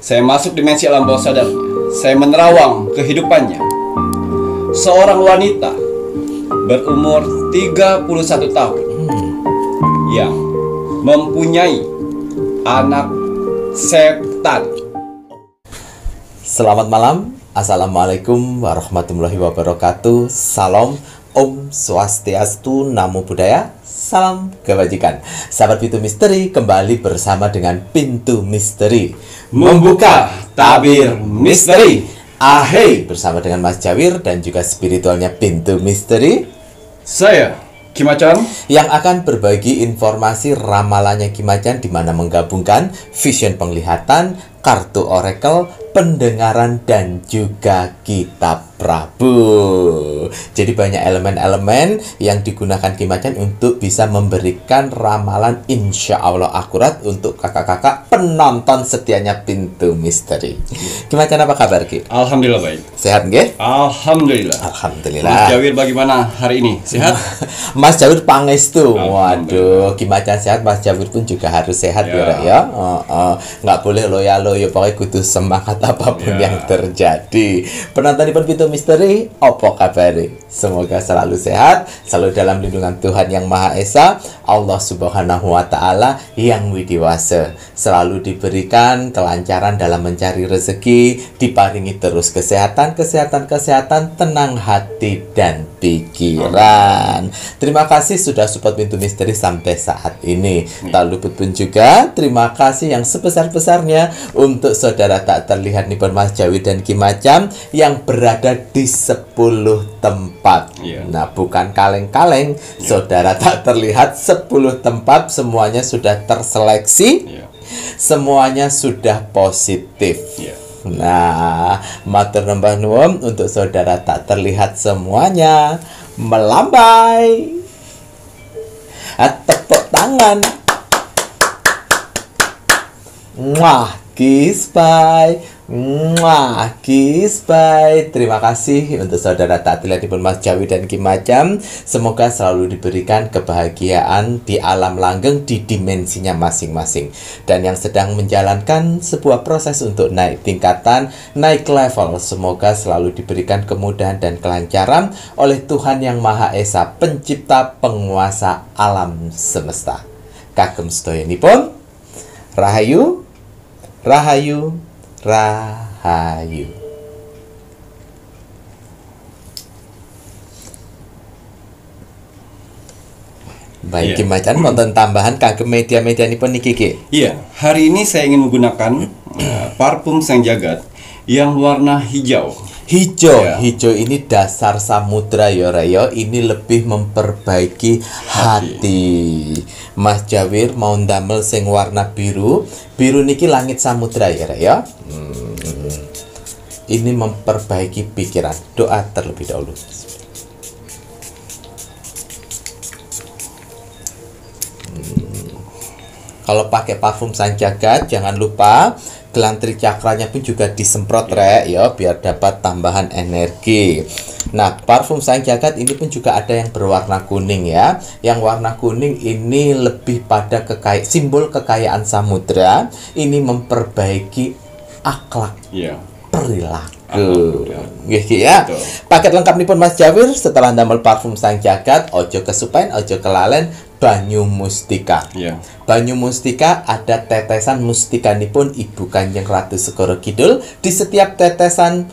Saya masuk dimensi alam bawah sadarnya. Saya menerawang kehidupannya. Seorang wanita berumur 31 tahun yang mempunyai anak setan. Selamat malam. Assalamualaikum warahmatullahi wabarakatuh. Salam, Om Swastiastu, Namo Buddhaya, salam kebajikan. Sahabat Pintu Misteri, kembali bersama dengan Pintu Misteri Membuka tabir misteri. Ahai, bersama dengan Mas Jawir dan juga spiritualnya Pintu Misteri, Saya Ki Macan, yang akan berbagi informasi ramalannya Ki Macan, di mana menggabungkan vision penglihatan, kartu oracle, pendengaran, dan juga kitab Prabu. Jadi banyak elemen-elemen yang digunakan Ki Macan untuk bisa memberikan ramalan insya Allah akurat untuk kakak-kakak penonton setianya Pintu Misteri. Ki Macan, apa kabar Ki? alhamdulillah baik. Sehat nggih? Alhamdulillah. Alhamdulillah. Mas Jawir bagaimana hari ini? Sehat? Mas Jawir pangestu. Alhamdulillah. Waduh, Ki Macan sehat, Mas Jawir pun juga harus sehat Ya. ya. Nggak boleh loyo-loyo, pokoknya kudu semangat apapun Ya. yang terjadi. Penonton di Pintu Misteri, apa kabar? Semoga selalu sehat, selalu dalam lindungan Tuhan Yang Maha Esa, Allah Subhanahu wa Ta'ala yang widiwasa. Selalu diberikan kelancaran dalam mencari rezeki, diparingi terus kesehatan, tenang hati dan pikiran. Terima kasih sudah support Pintu Misteri sampai saat ini. Tak luput pun juga terima kasih yang sebesar-besarnya untuk saudara tak terlihat nih, Mas Jawir dan Ki Macan yang berada di 10 tempat. Iya. Nah, bukan kaleng-kaleng, saudara tak terlihat 10 tempat semuanya sudah terseleksi. Iya. Semuanya sudah positif. Iya. Nah, matur nembah nuwun untuk saudara tak terlihat semuanya melambai. Tepuk tangan. Wah, kiss bye. Wah, kiss bye. Terima kasih untuk saudara tak terlihat Mas Jawi dan Ki Macan. Semoga selalu diberikan kebahagiaan di alam langgeng di dimensinya masing-masing. Dan yang sedang menjalankan sebuah proses untuk naik tingkatan, naik level, semoga selalu diberikan kemudahan dan kelancaran oleh Tuhan Yang Maha Esa, pencipta penguasa alam semesta. Kagem sedayanipun, Rahayu, Rahayu, Rahayu. Baik, Iya. Ki Macan, wonten tambahan kagem media-medianipun niki Ki? Iya, hari ini saya ingin menggunakan parfum Sang Jagat yang warna hijau. Hijau, Ya. hijau ini dasar samudra ya Rayo. Ini lebih memperbaiki hati. Mas Jawir mau ndamel sing warna biru. Biru niki langit samudra ya Rayo. Ini memperbaiki pikiran. Doa terlebih dahulu. Kalau pakai parfum Sang Jagat, jangan lupa gelantri cakranya pun juga disemprot rek ya, biar dapat tambahan energi. Nah, parfum Sang Jagat ini pun juga ada yang berwarna kuning ya. Yang warna kuning ini lebih pada simbol kekayaan samudra. Ini memperbaiki akhlak, Iya. perilaku. Nggih Ki ya. Betul. Paket lengkap nipun Mas Jawir setelah ndamel parfum Sang Jagat, ojo kesupen, ojo kelalen banyu mustika. Iya. Banyu mustika ada tetesan mustikanipun Ibu Kanjeng Ratu Segoro Kidul. Di setiap tetesan,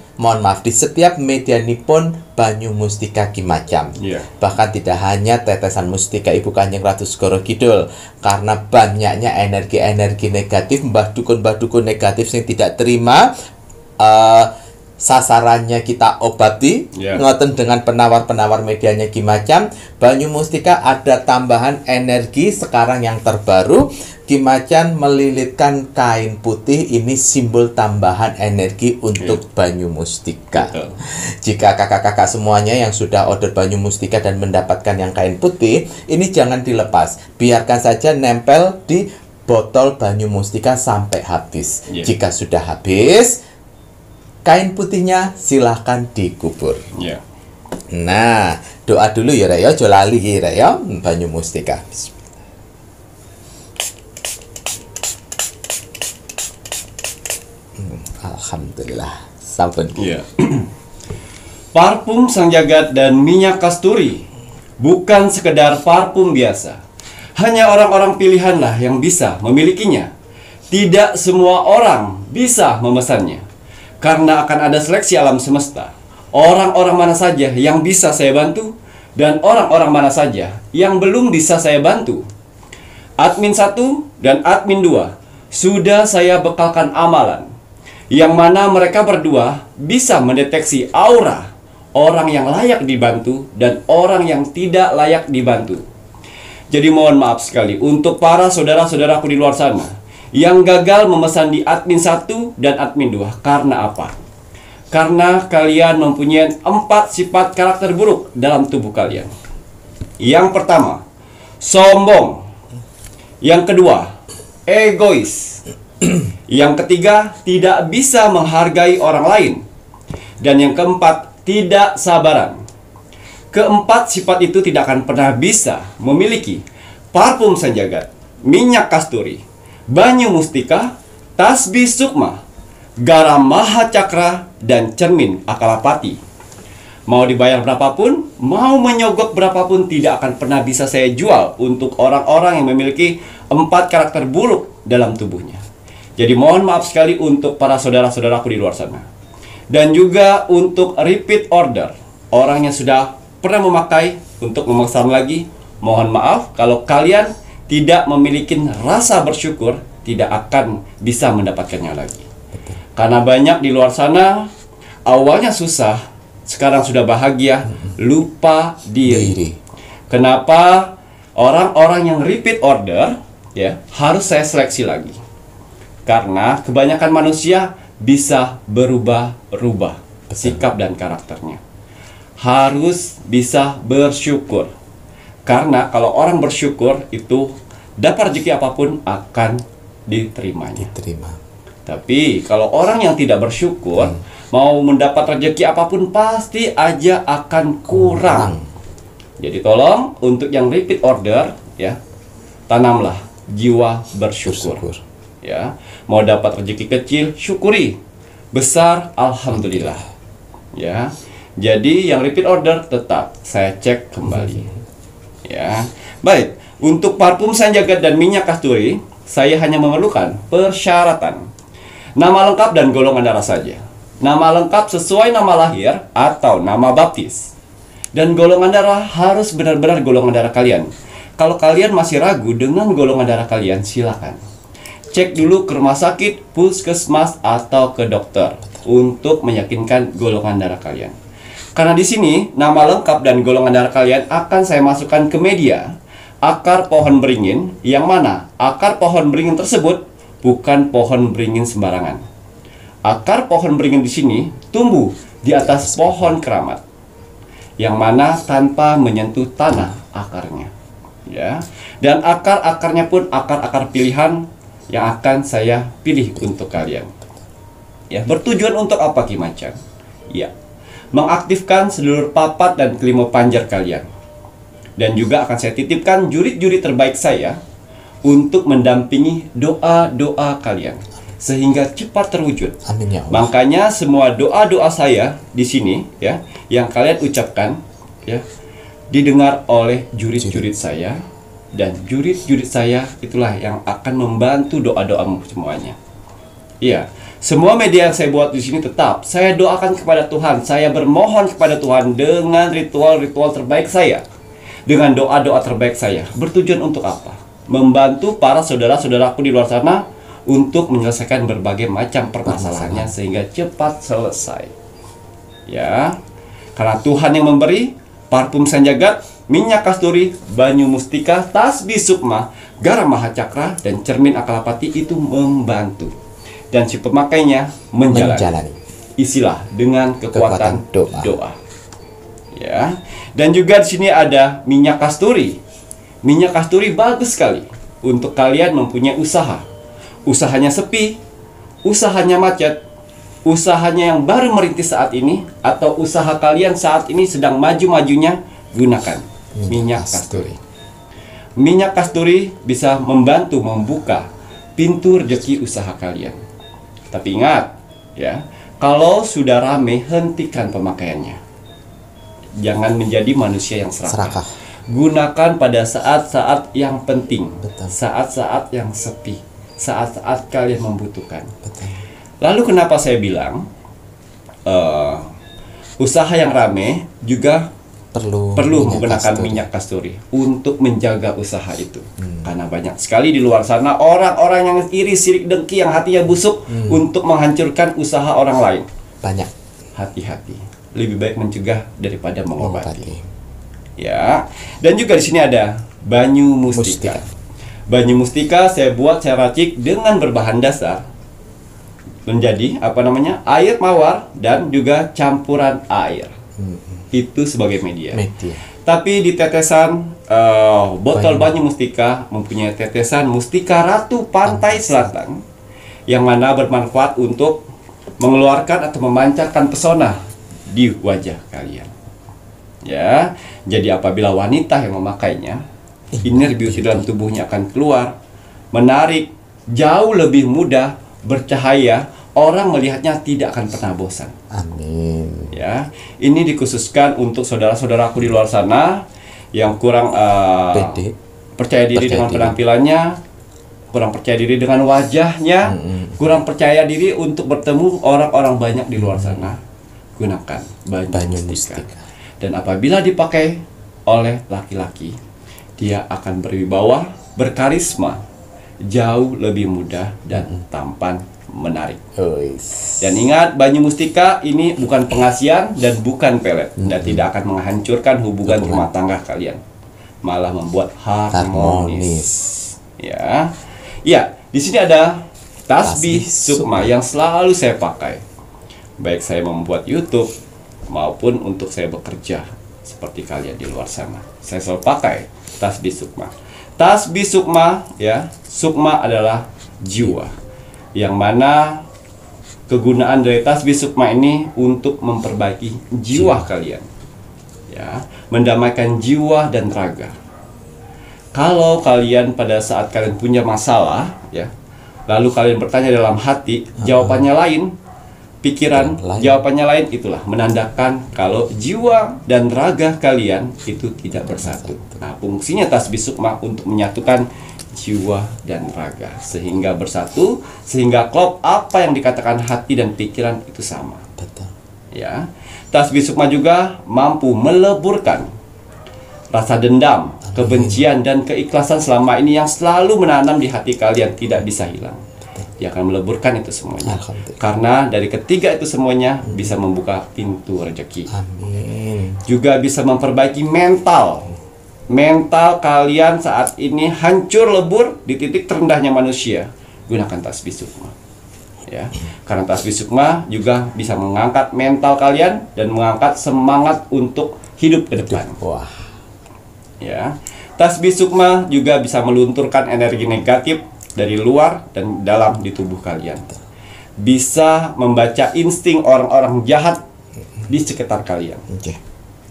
di setiap medianipun banyu mustika Ki Macan. Iya. Bahkan tidak hanya tetesan mustika Ibu Kanjeng Ratu Segoro Kidul, karena banyaknya energi-energi negatif, mbah dukun negatif yang tidak terima, sasarannya kita obati. Ya. Ngoten dengan penawar-penawar medianya Ki Macan. Banyu mustika ada tambahan energi sekarang yang terbaru. Ki Macan melilitkan kain putih, ini simbol tambahan energi untuk banyu mustika. Betul. Jika kakak-kakak semuanya yang sudah order banyu mustika dan mendapatkan yang kain putih, ini jangan dilepas. Biarkan saja nempel di botol banyu mustika sampai habis. Ya. Jika sudah habis, kain putihnya silahkan dikubur. Iya. Nah, doa dulu ya Rek ya, aja lali ki Rek ya, banyu mustika. Alhamdulillah. Sampun. Iya. Parfum Sang Jagat dan minyak kasturi bukan sekedar parfum biasa. Hanya orang-orang pilihanlah yang bisa memilikinya. Tidak semua orang bisa memesannya. Karena akan ada seleksi alam semesta. Orang-orang mana saja yang bisa saya bantu dan orang-orang mana saja yang belum bisa saya bantu. Admin 1 dan admin 2 sudah saya bekalkan amalan yang mana mereka berdua bisa mendeteksi aura orang yang layak dibantu dan orang yang tidak layak dibantu. Jadi mohon maaf sekali untuk para saudara-saudaraku di luar sana yang gagal memesan di admin 1 dan admin 2. Karena apa? Karena kalian mempunyai 4 sifat karakter buruk dalam tubuh kalian. Yang pertama, sombong. Yang kedua, egois. Yang ketiga, tidak bisa menghargai orang lain. Dan yang keempat, tidak sabaran. Keempat sifat itu tidak akan pernah bisa memiliki parfum Sang Jagat, minyak kasturi, banyu mustika, tasbih sukma, garam maha cakra, dan cermin akalapati. Mau dibayar berapapun, mau menyogok berapapun, tidak akan pernah bisa saya jual untuk orang-orang yang memiliki 4 karakter buruk dalam tubuhnya. Jadi mohon maaf sekali untuk para saudara-saudaraku di luar sana. Dan juga untuk repeat order, orang yang sudah pernah memakai untuk memesan lagi, mohon maaf kalau kalian tidak memiliki rasa bersyukur, tidak akan bisa mendapatkannya lagi. Karena banyak di luar sana awalnya susah, sekarang sudah bahagia, lupa diri. Kenapa orang-orang yang repeat order ya harus saya seleksi lagi? Karena kebanyakan manusia bisa berubah-ubah sikap dan karakternya. Harus bisa bersyukur. Karena kalau orang bersyukur itu dapat rezeki apapun akan diterimanya. Tapi kalau orang yang tidak bersyukur mau mendapat rezeki apapun pasti aja akan kurang. Jadi tolong untuk yang repeat order ya, tanamlah jiwa bersyukur. Ya, mau dapat rezeki kecil syukuri, besar alhamdulillah. Ya. Jadi yang repeat order tetap saya cek kembali. Ya. Baik, untuk parfum Sang Jagat dan minyak kasturi saya hanya memerlukan persyaratan. Nama lengkap dan golongan darah saja. Nama lengkap sesuai nama lahir atau nama baptis. Dan golongan darah harus benar-benar golongan darah kalian. Kalau kalian masih ragu dengan golongan darah kalian, silakan cek dulu ke rumah sakit, puskesmas, atau ke dokter untuk meyakinkan golongan darah kalian. Karena di sini nama lengkap dan golongan darah kalian akan saya masukkan ke media akar pohon beringin, yang mana akar pohon beringin tersebut bukan pohon beringin sembarangan. Akar pohon beringin di sini tumbuh di atas pohon keramat, yang mana tanpa menyentuh tanah akarnya. Ya, dan akar-akarnya pun akar-akar pilihan yang akan saya pilih untuk kalian. Ya, bertujuan untuk apa Ki Macan? Ya, mengaktifkan seluruh papat dan kelima panjar kalian. Dan juga akan saya titipkan jurit-jurit terbaik saya untuk mendampingi doa-doa kalian sehingga cepat terwujud. Amin ya Allah. Makanya semua doa-doa saya di sini ya, yang kalian ucapkan ya, didengar oleh jurit-jurit saya. Dan jurit-jurit saya itulah yang akan membantu doa-doamu semuanya. Iya, semua media yang saya buat di sini tetap saya doakan kepada Tuhan. Saya bermohon kepada Tuhan dengan ritual-ritual terbaik saya, dengan doa-doa terbaik saya. Bertujuan untuk apa? Membantu para saudara-saudaraku di luar sana untuk menyelesaikan berbagai macam permasalahannya sehingga cepat selesai. Ya, karena Tuhan yang memberi parfum Sang Jagat, minyak kasturi, banyu mustika, tasbih sukma, garam maha cakra, dan cermin akalapati itu membantu. Dan si pemakainya menjalani. Isilah dengan kekuatan doa. Ya. Dan juga di sini ada minyak kasturi. Minyak kasturi bagus sekali untuk kalian mempunyai usaha. Usahanya sepi, usahanya macet, usahanya yang baru merintis saat ini, atau usaha kalian saat ini sedang maju-majunya, gunakan minyak kasturi. Minyak kasturi bisa membantu membuka pintu rezeki usaha kalian. Tapi ingat, Ya, kalau sudah rame, hentikan pemakaiannya. Jangan menjadi manusia yang serakah. Gunakan pada saat-saat yang penting, saat-saat yang sepi, saat-saat kalian membutuhkan. Lalu kenapa saya bilang usaha yang rame juga perlu menggunakan minyak kasturi untuk menjaga usaha itu. Karena banyak sekali di luar sana orang-orang yang iri, sirik, dengki, yang hatinya busuk untuk menghancurkan usaha orang lain. Banyak. Hati-hati. Lebih baik mencegah daripada mengobati. Ya. Dan juga di sini ada banyu mustika. Banyu mustika saya racik dengan berbahan dasar menjadi air mawar dan juga campuran air. Itu sebagai media. Tapi di tetesan botol banyu mustika mempunyai tetesan mustika ratu pantai selatan yang mana bermanfaat untuk mengeluarkan atau memancarkan pesona di wajah kalian. Ya, jadi apabila wanita yang memakainya, inner beauty dalam tubuhnya akan keluar, menarik, jauh lebih mudah, bercahaya. Orang melihatnya tidak akan pernah bosan. Amin. Ya, ini dikhususkan untuk saudara-saudaraku di luar sana yang kurang percaya diri dengan penampilannya, kurang percaya diri dengan wajahnya, kurang percaya diri untuk bertemu orang-orang banyak di luar sana. Gunakan banyu mustika. Dan apabila dipakai oleh laki-laki, dia akan berwibawa, berkarisma, jauh lebih mudah dan tampan, menarik. Dan ingat, banyu mustika ini bukan pengasian dan bukan pelet, dan tidak akan menghancurkan hubungan rumah tangga kalian, malah membuat harmonis. Ya, di sini ada tasbih sukma yang selalu saya pakai, baik saya membuat YouTube maupun untuk saya bekerja seperti kalian di luar sana. Saya selalu pakai tasbih sukma. Tasbih sukma, ya, sukma adalah jiwa, yang mana kegunaan dari tasbih sukma ini untuk memperbaiki jiwa kalian, ya, mendamaikan jiwa dan raga. Kalau kalian pada saat kalian punya masalah, ya, lalu kalian bertanya dalam hati, jawabannya lain, pikiran jawabannya lain, itulah menandakan kalau jiwa dan raga kalian itu tidak bersatu. Nah, fungsinya tasbih sukma untuk menyatukan jiwa dan raga sehingga bersatu, sehingga klop apa yang dikatakan hati dan pikiran itu sama. Ya, tasbih sukma juga mampu meleburkan rasa dendam, kebencian dan keikhlasan selama ini yang selalu menanam di hati kalian, tidak bisa hilang. Dia akan meleburkan itu semuanya. Karena dari ketiga itu semuanya bisa membuka pintu rezeki. Amin. Juga bisa memperbaiki mental kalian saat ini hancur lebur di titik terendahnya manusia. Gunakan tasbih sukma, ya, karena tasbih sukma juga bisa mengangkat mental kalian dan mengangkat semangat untuk hidup ke depan. Ya, tasbih sukma juga bisa melunturkan energi negatif dari luar dan dalam di tubuh kalian. Bisa membaca insting orang-orang jahat di sekitar kalian.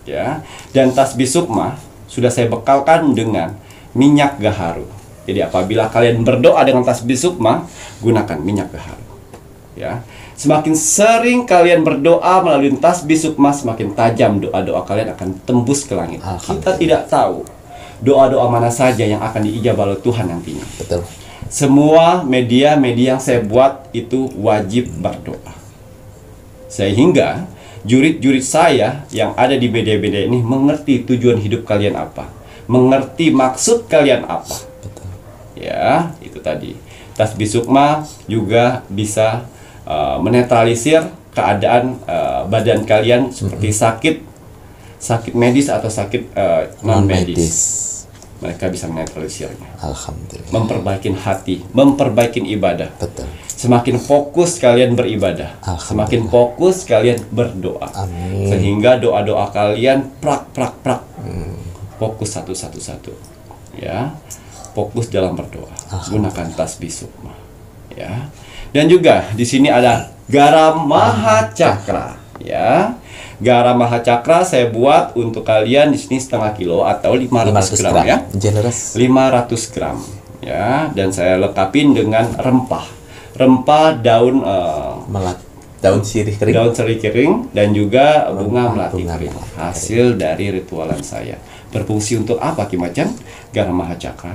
Ya, dan tasbih sukma sudah saya bekalkan dengan minyak gaharu. Jadi apabila kalian berdoa dengan tasbih sukma, gunakan minyak gaharu. Ya, semakin sering kalian berdoa melalui tasbih sukma, semakin tajam doa-doa kalian akan tembus ke langit. Kita tidak tahu doa-doa mana saja yang akan diijabah oleh Tuhan nantinya. Betul. Semua media-media yang saya buat itu wajib berdoa, sehingga jurid-jurid saya yang ada di media-media ini mengerti tujuan hidup kalian apa, mengerti maksud kalian apa. Ya, itu tadi. Tasbih sukma juga bisa menetralisir keadaan badan kalian seperti sakit medis atau sakit non medis. Mereka bisa menetralisirnya. Alhamdulillah. Memperbaiki hati, memperbaiki ibadah. Betul. Semakin fokus kalian beribadah, semakin fokus kalian berdoa. Amin. Sehingga doa-doa kalian prak. Fokus satu. Ya. Fokus dalam berdoa. Gunakan tasbih sukma. Ya. Dan juga di sini ada garam mahacakra, ya. Garam mahacakra saya buat untuk kalian di sini setengah kilo atau 500 gram ya. Generous. 500 gram ya, dan saya lekapin dengan rempah daun Daun sirih kering. daun serai kering, dan juga bunga melati bunga kering. melati Hasil dari ritualan saya. Berfungsi untuk apa Ki Macan? Garam Mahacakra.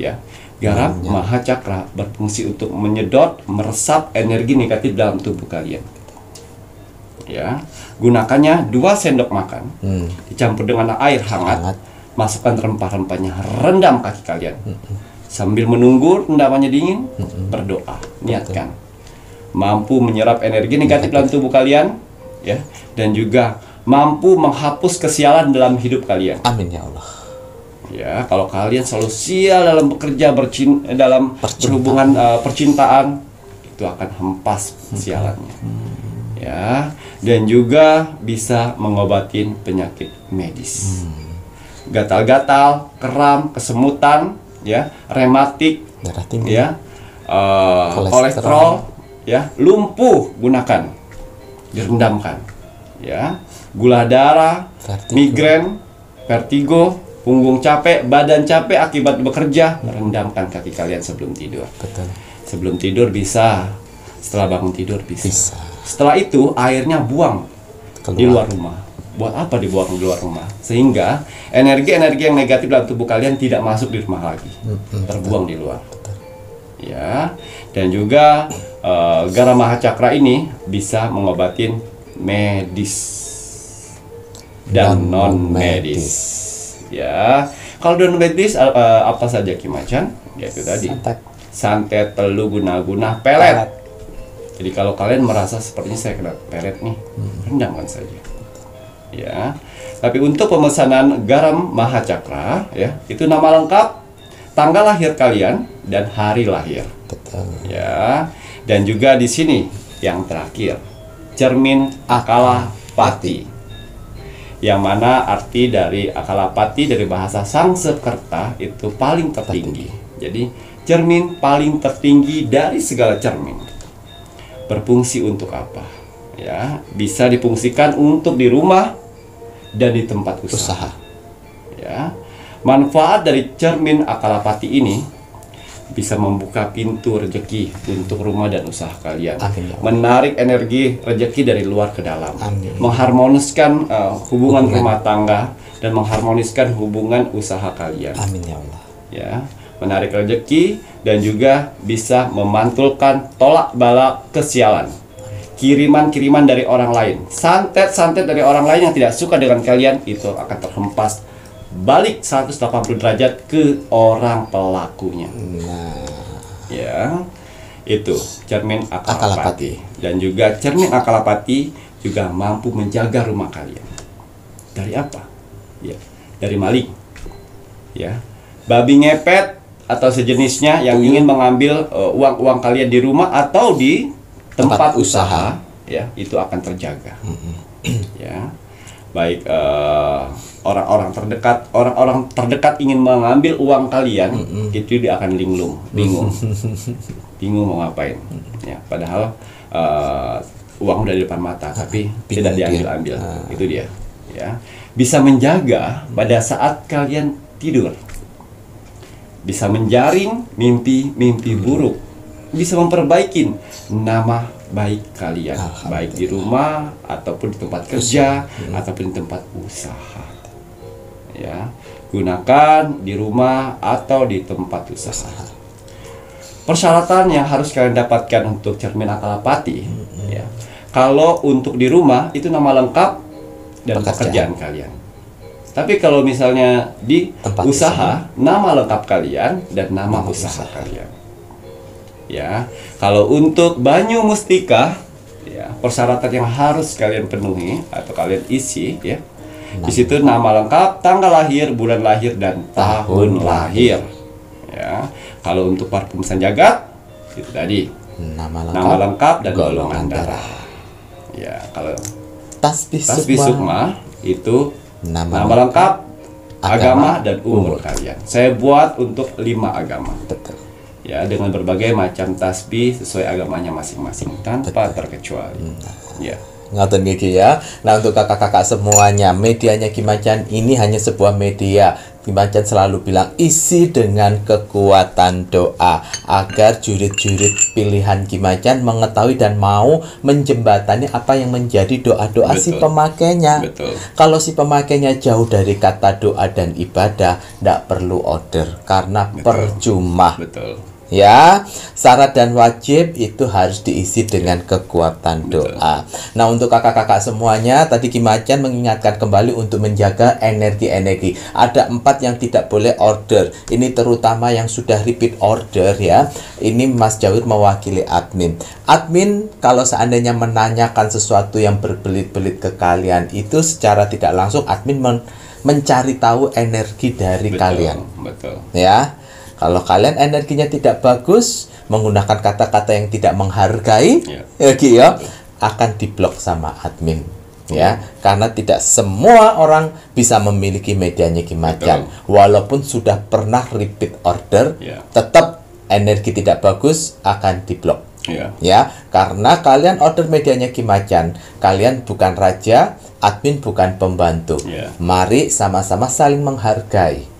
Ya. Garam Mahacakra berfungsi untuk menyedot, meresap energi negatif dalam tubuh kalian. Ya. Gunakannya 2 sendok makan. Dicampur dengan air hangat. Masukkan rempah-rempahnya, rendam kaki kalian. Sambil menunggu rendamannya dingin, berdoa, niatkan. Mampu menyerap energi negatif dalam tubuh kalian, ya, dan juga mampu menghapus kesialan dalam hidup kalian. Amin ya Allah. Ya, kalau kalian selalu sial dalam bekerja, dalam berhubungan percintaan, itu akan hempas sialannya. Ya, dan juga bisa mengobatin penyakit medis. Gatal-gatal, kram, kesemutan, ya, rematik, Darah tinggi. ya, kolesterol, ya, lumpuh, gunakan, direndamkan, ya, gula darah, Vertigo. migrain, vertigo, punggung capek, badan capek akibat bekerja, rendamkan kaki kalian sebelum tidur. Betul. Sebelum tidur bisa, setelah bangun tidur bisa. Bisa. Setelah itu airnya buang Keluar. di luar rumah. Buat apa dibuang di luar rumah? Sehingga energi-energi yang negatif dalam tubuh kalian tidak masuk di rumah lagi, terbuang di luar. Ya, dan juga garam mahacakra ini bisa mengobatin medis dan non medis. Ya, kalau non medis apa saja Ki Macan? Ya itu tadi. Santet, telu, guna-guna, pelet. Jadi kalau kalian merasa sepertinya saya kena pelet nih, rendamkan saja. Ya. Tapi untuk pemesanan garam mahacakra, ya, itu nama lengkap, tanggal lahir kalian dan hari lahir. Betul. Ya. Dan juga di sini yang terakhir, cermin Akalapati. Yang mana arti dari Akalapati dari bahasa Sanskerta itu paling tertinggi. Jadi cermin paling tertinggi dari segala cermin. Berfungsi untuk apa? Ya, bisa difungsikan untuk di rumah dan di tempat usaha. Ya. Manfaat dari cermin Akalapati ini bisa membuka pintu rezeki untuk rumah dan usaha kalian. Amin. Menarik energi rezeki dari luar ke dalam. Amin. Mengharmoniskan hubungan rumah tangga dan mengharmoniskan hubungan usaha kalian. Amin ya Allah. Ya, menarik rezeki dan juga bisa memantulkan tolak bala kesialan. Kiriman-kiriman dari orang lain, santet-santet dari orang lain yang tidak suka dengan kalian itu akan terhempas balik 180 derajat ke orang pelakunya. Nah, Ya, itu cermin Akalapati. Akalapati. Dan juga cermin Akalapati juga mampu menjaga rumah kalian. Dari apa? Ya, dari maling. Ya, babi ngepet atau sejenisnya yang ingin mengambil uang-uang kalian di rumah atau di tempat usaha, ya, itu akan terjaga. Ya, baik orang-orang terdekat ingin mengambil uang kalian, itu dia akan bingung, bingung mau ngapain. Ya, padahal uang udah di depan mata, tapi tidak diambil-ambil. Itu dia. Ya, bisa menjaga pada saat kalian tidur, bisa menjaring mimpi-mimpi buruk, bisa memperbaiki nama baik kalian, baik di rumah ataupun di tempat kerja ataupun di tempat usaha. Ya, gunakan di rumah atau di tempat usaha. Persyaratan yang harus kalian dapatkan untuk cermin Akalapati, ya. Kalau untuk di rumah itu nama lengkap dan pekerjaan kalian. Tapi kalau misalnya di tempat usaha, nama lengkap kalian dan nama usaha kalian. Ya, kalau untuk Banyu Mustika, ya, persyaratan yang harus kalian penuhi atau kalian isi, ya. Di situ nama lengkap, tanggal lahir, bulan lahir, dan tahun lahir. Ya, kalau untuk parfum Sanjagat, itu tadi nama lengkap dan golongan darah. Ya, kalau tasbih sukma itu nama lengkap, agama, dan umur kalian. Saya buat untuk 5 agama. Betul. Ya, dengan berbagai macam tasbih sesuai agamanya masing-masing tanpa terkecuali. Ya. Ngoten iki ya. Nah, untuk kakak-kakak semuanya, medianya Kimacan ini hanya sebuah media. Kimacan selalu bilang isi dengan kekuatan doa agar jurid-jurid pilihan Kimacan mengetahui dan mau menjembatani apa yang menjadi doa-doa si Betul. pemakainya. Betul. Kalau si pemakainya jauh dari kata doa dan ibadah, tidak perlu order karena percuma. Betul. Ya, syarat dan wajib itu harus diisi dengan kekuatan doa. Nah, untuk kakak-kakak semuanya, tadi Kimacan mengingatkan kembali untuk menjaga energi-energi. Ada 4 yang tidak boleh order. Ini terutama yang sudah repeat order ya. Ini Mas Jawir mewakili admin. Admin kalau seandainya menanyakan sesuatu yang berbelit-belit ke kalian, itu secara tidak langsung admin mencari tahu energi dari kalian. Betul. Ya. Kalau kalian energinya tidak bagus, menggunakan kata-kata yang tidak menghargai, akan diblok sama admin. Ya, karena tidak semua orang bisa memiliki medianya Kimacan. Walaupun sudah pernah repeat order, tetap energi tidak bagus akan diblok. Ya, karena kalian order medianya Kimacan, kalian bukan raja, admin bukan pembantu. Mari sama-sama saling menghargai.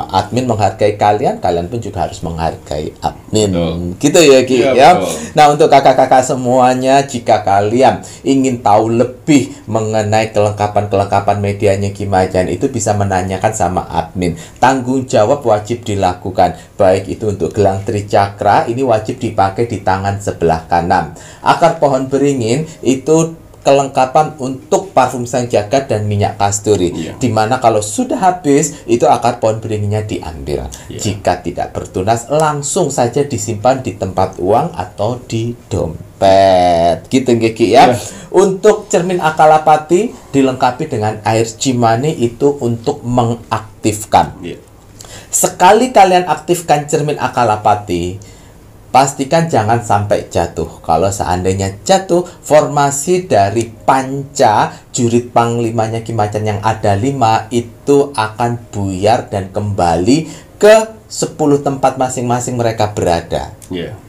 Admin menghargai kalian, kalian pun juga harus menghargai admin. Gitu ya Ki ya. Nah, untuk kakak-kakak semuanya, jika kalian ingin tahu lebih mengenai kelengkapan medianya Kimacan, itu bisa menanyakan sama admin. Tanggung jawab wajib dilakukan. Baik itu untuk gelang tricakra, ini wajib dipakai di tangan sebelah kanan. Akar pohon beringin itu kelengkapan untuk parfum sang jagat dan minyak kasturi, dimana kalau sudah habis itu akar pohon beringinnya diambil. Jika tidak bertunas, langsung saja disimpan di tempat uang atau di dompet. Gitu Geki ya. Untuk cermin akalapati dilengkapi dengan air cimani, itu untuk mengaktifkan. Sekali kalian aktifkan cermin akalapati, pastikan jangan sampai jatuh. Kalau seandainya jatuh, formasi dari panca jurid panglimanya Kimacan yang ada 5 itu akan buyar dan kembali ke 10 tempat masing-masing mereka berada.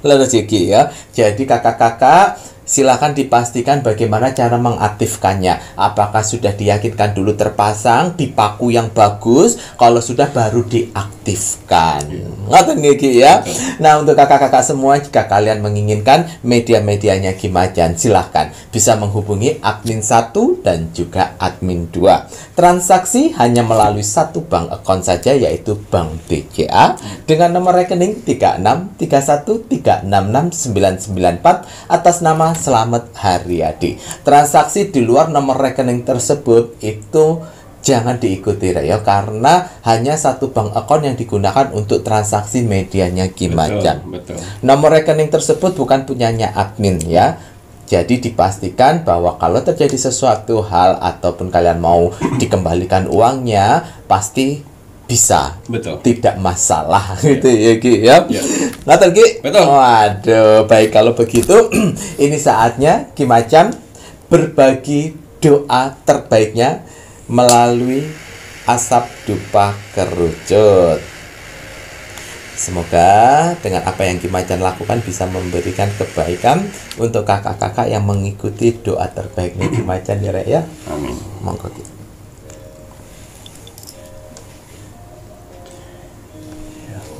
Lalu Jeki ya. Jadi kakak-kakak, silakan dipastikan bagaimana cara mengaktifkannya. Apakah sudah diyakinkan dulu terpasang di paku yang bagus? Kalau sudah baru diaktifkan. Ngoten nggih ya. Nah, untuk kakak-kakak semua, jika kalian menginginkan media-medianya Kimacan, silahkan bisa menghubungi admin 1 dan juga admin 2. Transaksi hanya melalui satu bank account saja, yaitu Bank BCA dengan nomor rekening 3631366994 atas nama Selamat Haryadi. Transaksi di luar nomor rekening tersebut itu jangan diikuti ya, karena hanya satu bank account yang digunakan untuk transaksi medianya Kimacan. Nomor rekening tersebut bukan punyanya admin ya. Jadi dipastikan bahwa kalau terjadi sesuatu hal ataupun kalian mau dikembalikan uangnya, pasti bisa. Tidak masalah gitu ya Ki ya. Betul Ki? Waduh, baik kalau begitu ini saatnya Kimacan berbagi doa terbaiknya melalui asap dupa kerucut. Semoga dengan apa yang Kimacan lakukan bisa memberikan kebaikan untuk kakak-kakak yang mengikuti doa terbaiknya Kimacan ya Rek ya. Amin. Monggo Ki.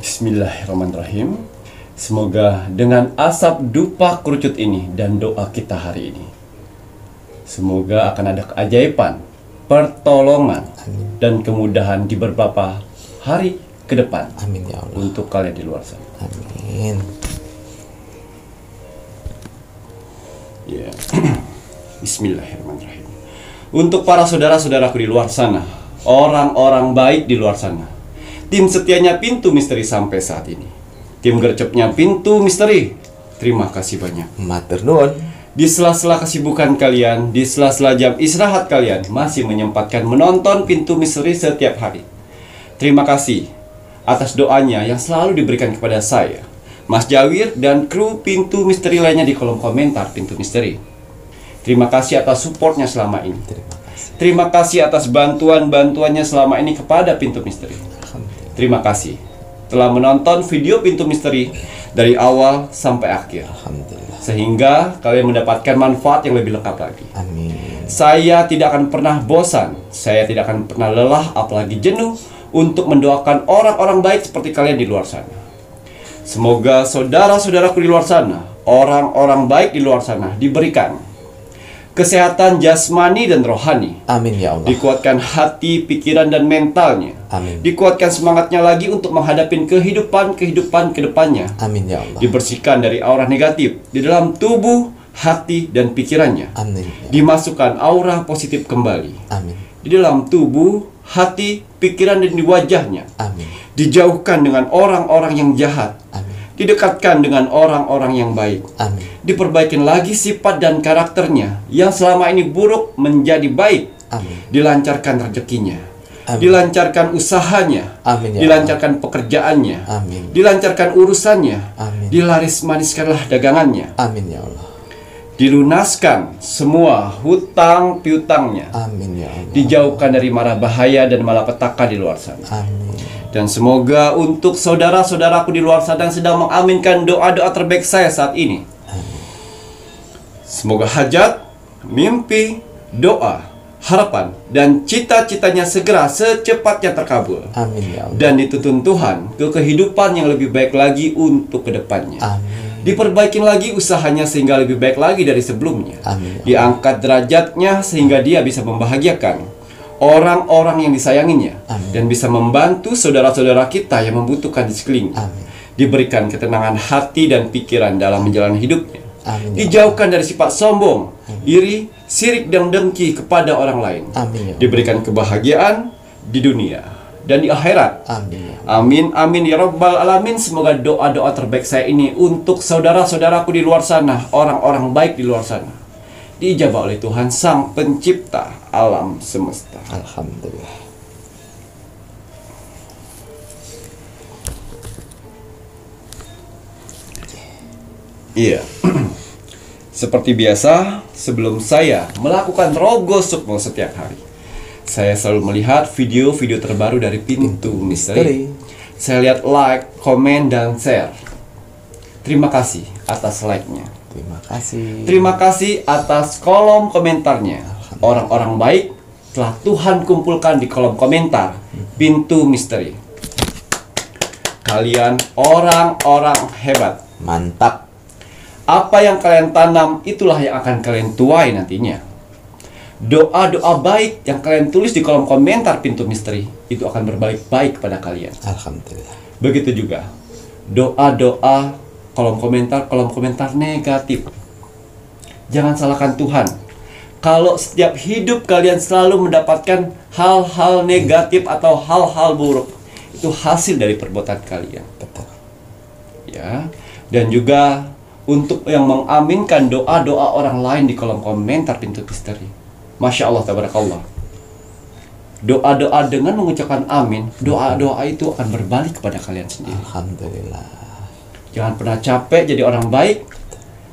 Bismillahirrahmanirrahim. Semoga dengan asap dupa kerucut ini dan doa kita hari ini, semoga akan ada keajaiban, pertolongan, dan kemudahan di beberapa hari ke depan. Amin ya Allah. Untuk kalian di luar sana. Amin. Ya. Bismillahirrahmanirrahim. Untuk para saudara-saudaraku di luar sana, orang-orang baik di luar sana, tim setianya Pintu Misteri sampai saat ini, tim gercepnya Pintu Misteri, terima kasih banyak. Matur nuwun. Di sela-sela kesibukan kalian, di sela-sela jam istirahat kalian, masih menyempatkan menonton Pintu Misteri setiap hari. Terima kasih atas doanya yang selalu diberikan kepada saya, Mas Jawir, dan kru Pintu Misteri lainnya di kolom komentar Pintu Misteri. Terima kasih atas supportnya selama ini. Terima kasih atas bantuan-bantuannya selama ini kepada Pintu Misteri. Terima kasih telah menonton video Pintu Misteri dari awal sampai akhir. Alhamdulillah. sehingga kalian mendapatkan manfaat yang lebih lengkap lagi. Amin. Saya tidak akan pernah bosan, saya tidak akan pernah lelah, apalagi jenuh untuk mendoakan orang-orang baik seperti kalian di luar sana. Semoga saudara-saudaraku di luar sana, orang-orang baik di luar sana, diberikan kesehatan jasmani dan rohani. Amin ya Allah. Dikuatkan hati, pikiran, dan mentalnya. Amin. Dikuatkan semangatnya lagi untuk menghadapi kehidupan ke depannya. Amin ya Allah. Dibersihkan dari aura negatif di dalam tubuh, hati, dan pikirannya. Amin. Dimasukkan aura positif kembali Amin. di dalam tubuh, hati, pikiran, dan di wajahnya. Amin. Dijauhkan dengan orang-orang yang jahat. Amin. Didekatkan dengan orang-orang yang baik. Amin. Diperbaikin lagi sifat dan karakternya yang selama ini buruk menjadi baik. Amin. Dilancarkan rezekinya. Amin. Dilancarkan usahanya. Amin ya Dilancarkan pekerjaannya. Amin. Dilancarkan urusannya. Amin. Dilaris-maniskanlah dagangannya. Amin ya Allah. Dilunaskan semua hutang piutangnya. Amin ya Allah. Dijauhkan dari mara bahaya dan malapetaka di luar sana. Amin. Dan semoga untuk saudara-saudaraku di luar sana yang sedang mengaminkan doa-doa terbaik saya saat ini, semoga hajat, mimpi, doa, harapan, dan cita-citanya segera secepatnya terkabul. Amin ya Allah. Dan dituntun Tuhan ke kehidupan yang lebih baik lagi untuk kedepannya. Amin. Diperbaikin lagi usahanya sehingga lebih baik lagi dari sebelumnya. Amin. Diangkat derajatnya sehingga dia bisa membahagiakan orang-orang yang disayanginya. Amin. Dan bisa membantu saudara-saudara kita yang membutuhkan di sekelilingnya. Amin. Diberikan ketenangan hati dan pikiran dalam menjalani hidupnya. Amin. Dijauhkan dari sifat sombong, iri, sirik, dan dengki kepada orang lain. Amin ya Allah. Diberikan kebahagiaan di dunia dan di akhirat. Amin ya Allah. Amin, amin ya rabbal alamin. Semoga doa-doa terbaik saya ini untuk saudara-saudaraku di luar sana, orang-orang baik di luar sana, diijabah oleh Tuhan Sang Pencipta alam semesta. Alhamdulillah. Iya. Seperti biasa, sebelum saya melakukan rogo sukmo setiap hari, saya selalu melihat video-video terbaru dari Pintu Misteri. Saya lihat like, komen, dan share. Terima kasih atas like-nya. Terima kasih. Terima kasih atas kolom komentarnya. Orang-orang baik telah Tuhan kumpulkan di kolom komentar Pintu Misteri. Kalian orang-orang hebat. Mantap. Apa yang kalian tanam, itulah yang akan kalian tuai nantinya. Doa-doa baik yang kalian tulis di kolom komentar Pintu Misteri, itu akan berbalik baik kepada kalian. Alhamdulillah. Begitu juga doa-doa kolom komentar negatif. Jangan salahkan Tuhan. Kalau setiap hidup kalian selalu mendapatkan hal-hal negatif atau hal-hal buruk, itu hasil dari perbuatan kalian. Betul. Ya. Dan juga untuk yang mengaminkan doa-doa orang lain di kolom komentar Pintu Misteri. Masya Allah, tabarakallah. Doa-doa dengan mengucapkan amin, doa-doa itu akan berbalik kepada kalian sendiri. Alhamdulillah. Jangan pernah capek jadi orang baik.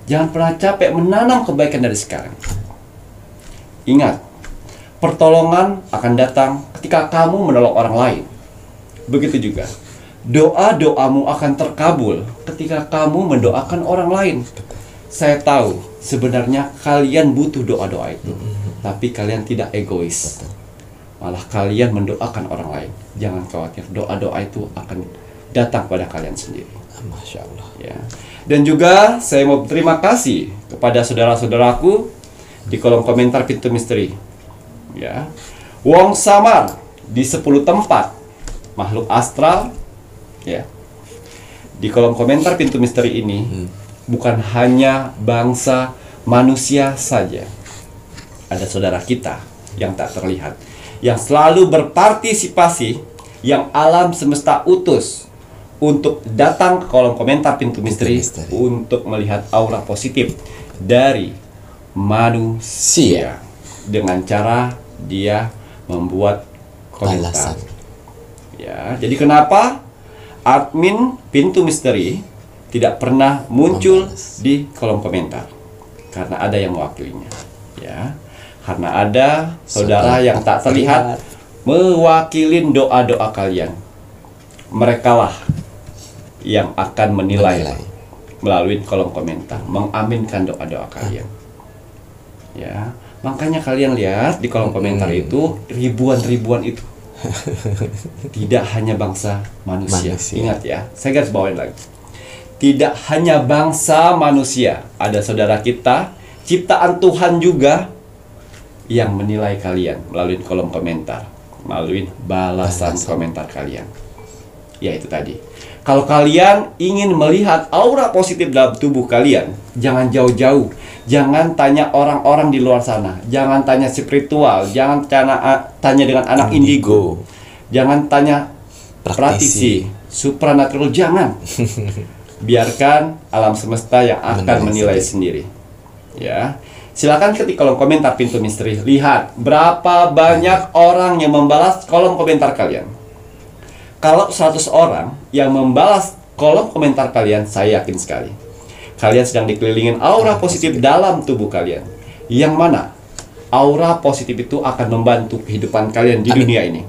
Jangan pernah capek menanam kebaikan dari sekarang. Ingat, pertolongan akan datang ketika kamu menolong orang lain. Begitu juga doa-doamu akan terkabul ketika kamu mendoakan orang lain. Saya tahu sebenarnya kalian butuh doa-doa itu, tapi kalian tidak egois. Malah kalian mendoakan orang lain. Jangan khawatir, doa-doa itu akan datang pada kalian sendiri. Masya Allah. Ya. Dan juga saya mau berterima kasih kepada saudara-saudaraku di kolom komentar Pintu Misteri. Ya. Wong Samar di 10 tempat makhluk astral. Ya. Di kolom komentar Pintu Misteri ini bukan hanya bangsa manusia saja. Ada saudara kita yang tak terlihat, yang selalu berpartisipasi, yang alam semesta utus untuk datang ke kolom komentar Pintu Misteri untuk melihat aura positif dari manusia dengan cara dia membuat komentar. Balasan. Ya, jadi kenapa admin Pintu Misteri tidak pernah muncul di kolom komentar? Karena ada yang mewakilinya. Ya, karena ada saudara yang tak terlihat mewakilin doa-doa kalian. Merekalah yang akan menilai melalui kolom komentar, mengaminkan doa-doa kalian. Ya, makanya kalian lihat di kolom komentar itu ribuan itu. Tidak hanya bangsa manusia. Ingat ya, saya garis bawain lagi. Tidak hanya bangsa manusia, ada saudara kita, ciptaan Tuhan juga yang menilai kalian melalui kolom komentar, melalui balasan komentar kalian. Ya itu tadi. Kalau kalian ingin melihat aura positif dalam tubuh kalian, jangan jauh-jauh. Jangan tanya orang-orang di luar sana. Jangan tanya spiritual. Jangan tanya dengan anak indigo. Jangan tanya praktisi, supranatural. Jangan. Biarkan alam semesta yang akan menilai sendiri. Ya. Silakan ketik kolom komentar Pintu Misteri. Lihat berapa banyak orang yang membalas kolom komentar kalian. Kalau 100 orang yang membalas kolom komentar kalian, saya yakin sekali kalian sedang dikelilingin aura positif dalam tubuh kalian. Yang mana aura positif itu akan membantu kehidupan kalian di dunia ini.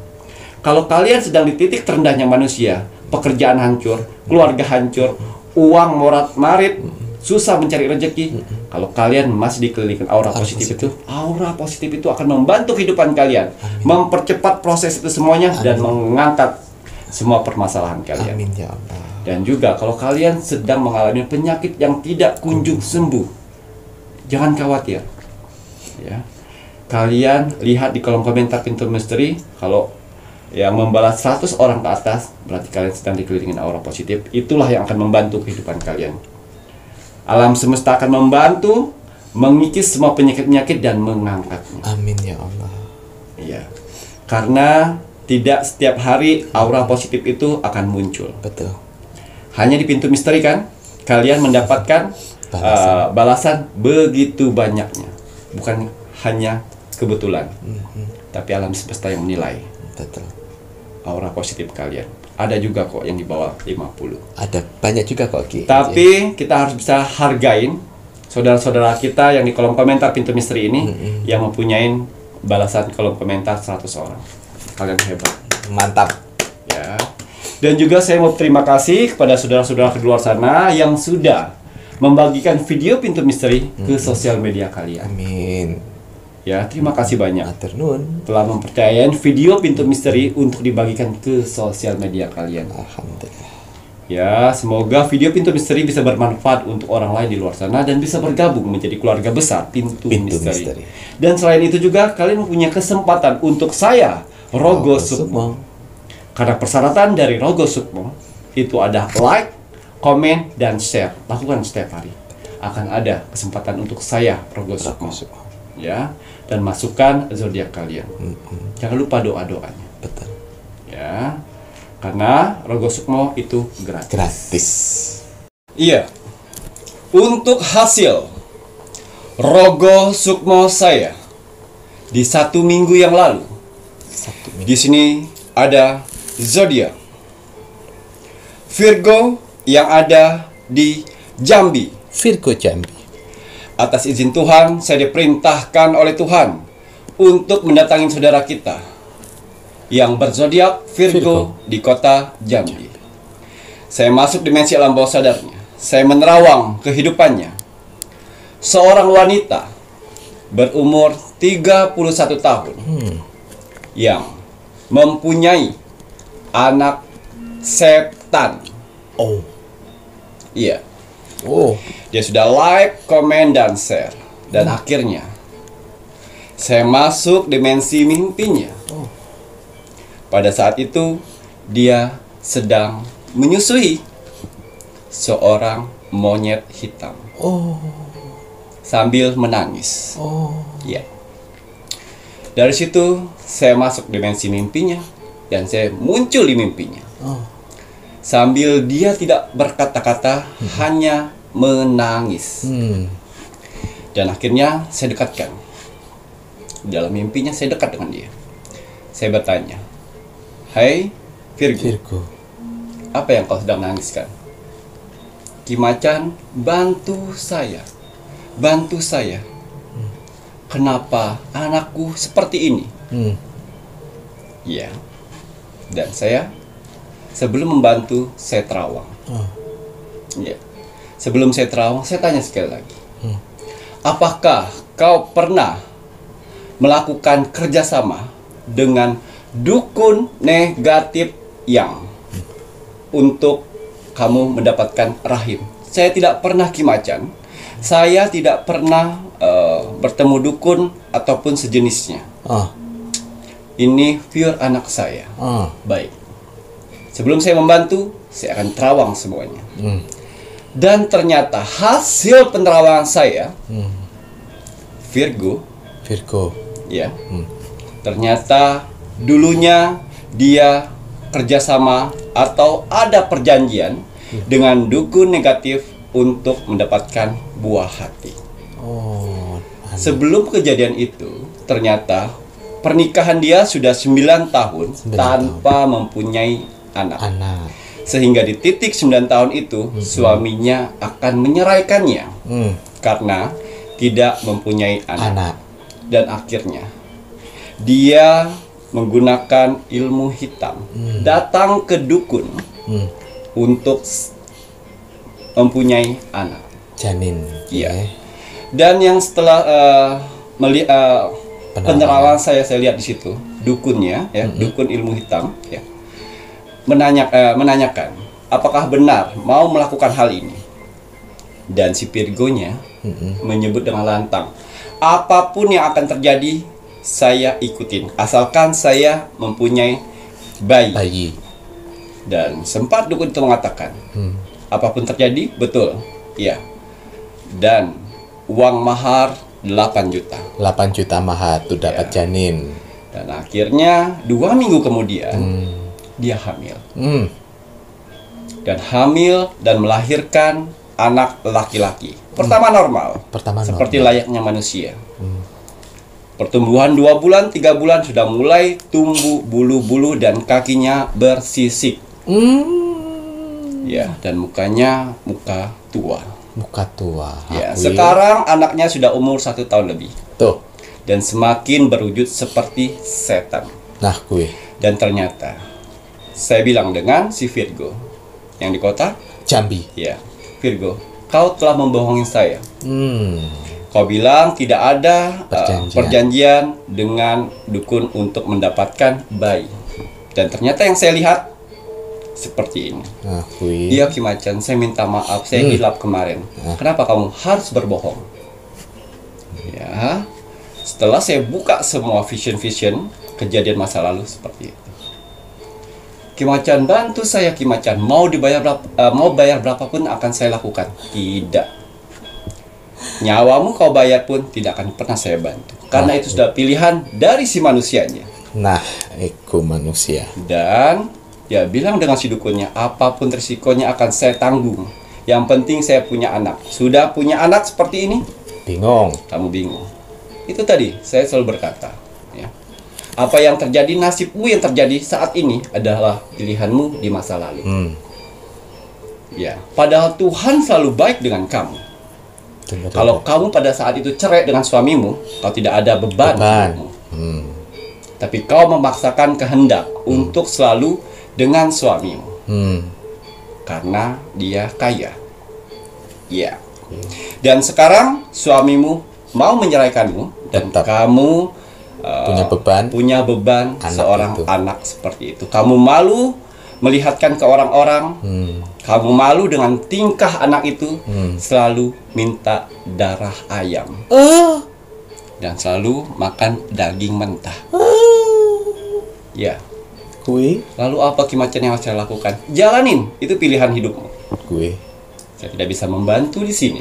Kalau kalian sedang di titik terendahnya manusia, pekerjaan hancur, keluarga hancur, uang morat-marit, susah mencari rezeki. Kalau kalian masih dikelilingin aura positif itu, aura positif itu akan membantu kehidupan kalian, mempercepat proses itu semuanya, dan mengangkat semua permasalahan kalian. Amin ya Allah. Dan juga kalau kalian sedang mengalami penyakit yang tidak kunjung sembuh, jangan khawatir. Ya. Kalian lihat di kolom komentar Pintu Misteri, kalau yang membalas 100 orang ke atas, berarti kalian sedang dikelilingin aura positif. Itulah yang akan membantu kehidupan kalian. Alam semesta akan membantu mengikis semua penyakit-penyakit dan mengangkatnya. Amin ya Allah. Iya. Karena tidak setiap hari aura positif itu akan muncul. Betul. Hanya di Pintu Misteri kan kalian mendapatkan balasan begitu banyaknya. Bukan hanya kebetulan. Tapi alam semesta yang menilai. Betul. Aura positif kalian. Ada juga kok yang di bawah 50. Ada banyak juga kok Ki. Tapi kita harus bisa hargain saudara-saudara kita yang di kolom komentar Pintu Misteri ini yang mempunyai balasan kolom komentar 100 orang. Kalian hebat. Mantap. Ya. Dan juga saya mau terima kasih kepada saudara-saudara di luar sana yang sudah membagikan video Pintu Misteri ke sosial media kalian. Amin. Ya, terima kasih banyak Matur nuwun. telah mempercayain video Pintu Misteri untuk dibagikan ke sosial media kalian. Alhamdulillah. Ya, semoga video Pintu Misteri bisa bermanfaat untuk orang lain di luar sana dan bisa bergabung menjadi keluarga besar Pintu Misteri. Dan selain itu juga kalian mempunyai kesempatan untuk saya, Rogo Sukmo. Karena persyaratan dari Rogo Sukmo itu ada like, komen, dan share. Lakukan setiap hari. Akan ada kesempatan untuk saya, Rogo Sukmo. Ya, dan masukkan zodiak kalian. Jangan lupa doa-doanya. Betul. Ya. Karena Rogo Sukmo itu gratis. Gratis. Iya. Untuk hasil Rogo Sukmo saya di 1 minggu yang lalu. Di sini ada zodiak Virgo yang ada di Jambi. Virgo Jambi. Atas izin Tuhan, saya diperintahkan oleh Tuhan untuk mendatangi saudara kita yang berzodiak Virgo di kota Jambi. Saya masuk dimensi alam bawah sadarnya. Saya menerawang kehidupannya. Seorang wanita berumur 31 tahun yang mempunyai anak setan. Oh. Iya. Oh. Dia sudah like, komen, dan share. Dan akhirnya saya masuk dimensi mimpinya. Pada saat itu dia sedang menyusui seorang monyet hitam. Oh. Sambil menangis. Oh. Ya. Dari situ saya masuk dimensi mimpinya dan saya muncul di mimpinya. Oh. Sambil dia tidak berkata-kata, hanya menangis. Dan akhirnya saya dekatkan. Dalam mimpinya saya dekat dengan dia. Saya bertanya, "Hai Virgo, apa yang kau sedang nangiskan?" Ki Macan, bantu saya. Bantu saya. Kenapa anakku seperti ini? Ya. Dan saya sebelum membantu, saya terawang. Ya. Sebelum saya terawang, saya tanya sekali lagi. Apakah kau pernah melakukan kerjasama dengan dukun negatif yang untuk kamu mendapatkan rahim? Saya tidak pernah Ki Macan. Saya tidak pernah bertemu dukun ataupun sejenisnya. Ini pure anak saya. Baik. Sebelum saya membantu, saya akan terawang semuanya. Dan ternyata hasil penerawangan saya, Virgo, ya, ternyata dulunya dia kerjasama atau ada perjanjian dengan dukun negatif untuk mendapatkan buah hati. Sebelum kejadian itu, ternyata pernikahan dia sudah 9 tahun tanpa mempunyai anak. Sehingga di titik 9 tahun itu suaminya akan menyeraikannya karena tidak mempunyai anak. Dan akhirnya dia menggunakan ilmu hitam, datang ke dukun untuk mempunyai anak, janin. Iya. Dan yang setelah penerawangan saya lihat di situ, dukunnya, ya, dukun ilmu hitam, ya, menanyakan apakah benar mau melakukan hal ini. Dan si Virgonya menyebut dengan lantang, apapun yang akan terjadi saya ikutin, asalkan saya mempunyai bayi. Dan sempat dukun itu mengatakan, apapun terjadi, betul, iya. Dan uang mahar 8 juta. 8 juta mahar tuh dapat janin. Dan akhirnya 2 minggu kemudian dia hamil. Dan hamil dan melahirkan anak laki-laki. Pertama normal. Seperti layaknya manusia. Pertumbuhan 2 bulan, 3 bulan sudah mulai tumbuh bulu-bulu dan kakinya bersisik. Ya, dan mukanya muka tua. Ya, sekarang anaknya sudah umur 1 tahun lebih. Tuh. Dan semakin berwujud seperti setan. Dan ternyata saya bilang dengan si Virgo yang di kota Jambi. Ya, Virgo, kau telah membohongi saya. Kau bilang tidak ada perjanjian dengan dukun untuk mendapatkan bayi. Dan ternyata yang saya lihat seperti ini. Iya Ki Macan, saya minta maaf, saya hilap kemarin. Kenapa kamu harus berbohong? Ya, setelah saya buka semua vision kejadian masa lalu seperti itu. Ki Macan, bantu saya Ki Macan, mau bayar berapapun akan saya lakukan. Tidak. Nyawamu kau bayar pun tidak akan pernah saya bantu. Karena itu sudah pilihan dari si manusianya. Ego manusia. Dan ya bilang dengan si dukunnya, apapun risikonya akan saya tanggung. Yang penting saya punya anak. Sudah punya anak seperti ini? Bingung. Kamu bingung. Itu tadi saya selalu berkata, ya. Apa yang terjadi, nasibmu yang terjadi saat ini adalah pilihanmu di masa lalu. Ya, padahal Tuhan selalu baik dengan kamu. Kalau kamu pada saat itu cerai dengan suamimu, kau tidak ada beban. Tapi kau memaksakan kehendak untuk selalu dengan suamimu. Karena dia kaya. Ya. Dan sekarang suamimu mau menyeraikanmu dan kamu punya beban seorang anak seperti itu. Kamu malu melihatkan ke orang-orang. Kamu malu dengan tingkah anak itu, selalu minta darah ayam. Dan selalu makan daging mentah. Ya. Lalu apa Ki Macan yang harus saya lakukan? Jalanin, itu pilihan hidupmu. Saya tidak bisa membantu di sini.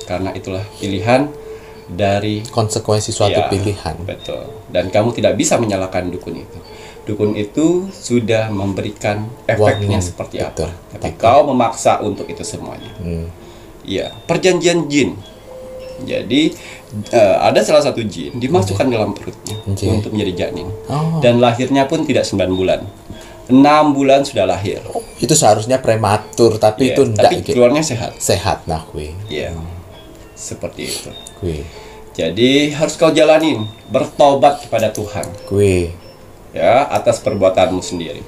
Karena itulah pilihan dari konsekuensi suatu pilihan. Betul. Dan kamu tidak bisa menyalahkan dukun itu. Dukun itu sudah memberikan efeknya seperti apa. Tapi kau memaksa untuk itu semuanya. Iya, perjanjian jin. Jadi ada salah satu jin dimasukkan dalam perutnya untuk menjadi janin. Dan lahirnya pun tidak 9 bulan. 6 bulan sudah lahir. Itu seharusnya prematur, tapi itu enggak. Tapi keluarnya sehat. Iya. Seperti itu. Jadi harus kau jalanin, bertobat kepada Tuhan. Ya, atas perbuatanmu sendiri.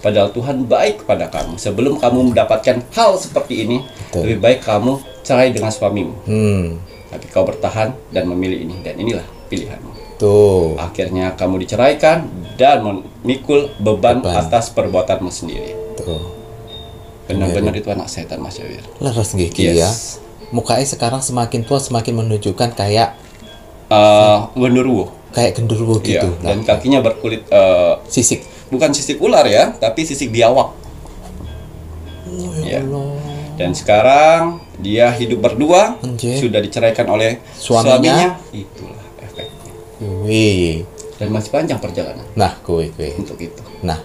Padahal Tuhan baik kepada kamu. Sebelum kamu mendapatkan hal seperti ini, Betul. lebih baik kamu cerai dengan suamimu. Hmm. Tapi kau bertahan dan memilih ini, dan inilah pilihanmu. Tuh. Akhirnya kamu diceraikan dan memikul beban Beban. atas perbuatanmu sendiri. Tuh. Benar-benar itu anak setan, Mas Jawir. Leres nggih Ki ya. Yes. Mukanya sekarang semakin tua semakin menunjukkan kayak Genderuwo. genderuwo Iya, gitu. dan kakinya berkulit Sisik. bukan sisik ular ya, tapi sisik biawak. Oh, Ya. ya Allah. Dan sekarang dia hidup berdua, Anjir. sudah diceraikan oleh Suaminya. Itulah efeknya. Wih. Dan masih panjang perjalanan Nah, kowe. untuk itu. Nah.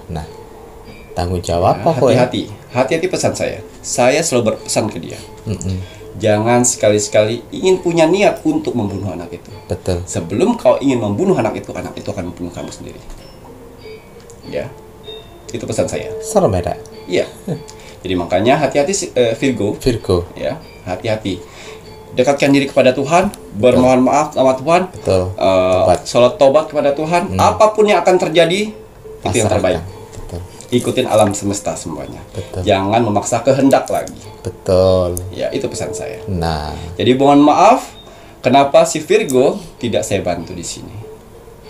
Tanggung jawab Nah, apa kowe? hati-hati pesan saya. Saya selalu berpesan ke dia. Mm-mm. Jangan sekali-sekali ingin punya niat untuk membunuh anak itu. Betul. Sebelum kau ingin membunuh anak itu akan membunuh kamu sendiri. Ya, itu pesan saya. Serem ya, Dak? Iya. Jadi makanya hati-hati Virgo. Virgo. Ya, hati-hati. Dekatkan diri kepada Tuhan, bermohon maaf sama Tuhan, Betul. Tobat. sholat tobat kepada Tuhan. Apapun yang akan terjadi, itu yang terbaik. Betul. Ikutin alam semesta semuanya. Betul. Jangan memaksa kehendak lagi. Betul. Ya, itu pesan saya. Nah, Jadi mohon maaf, kenapa si Virgo tidak saya bantu di sini?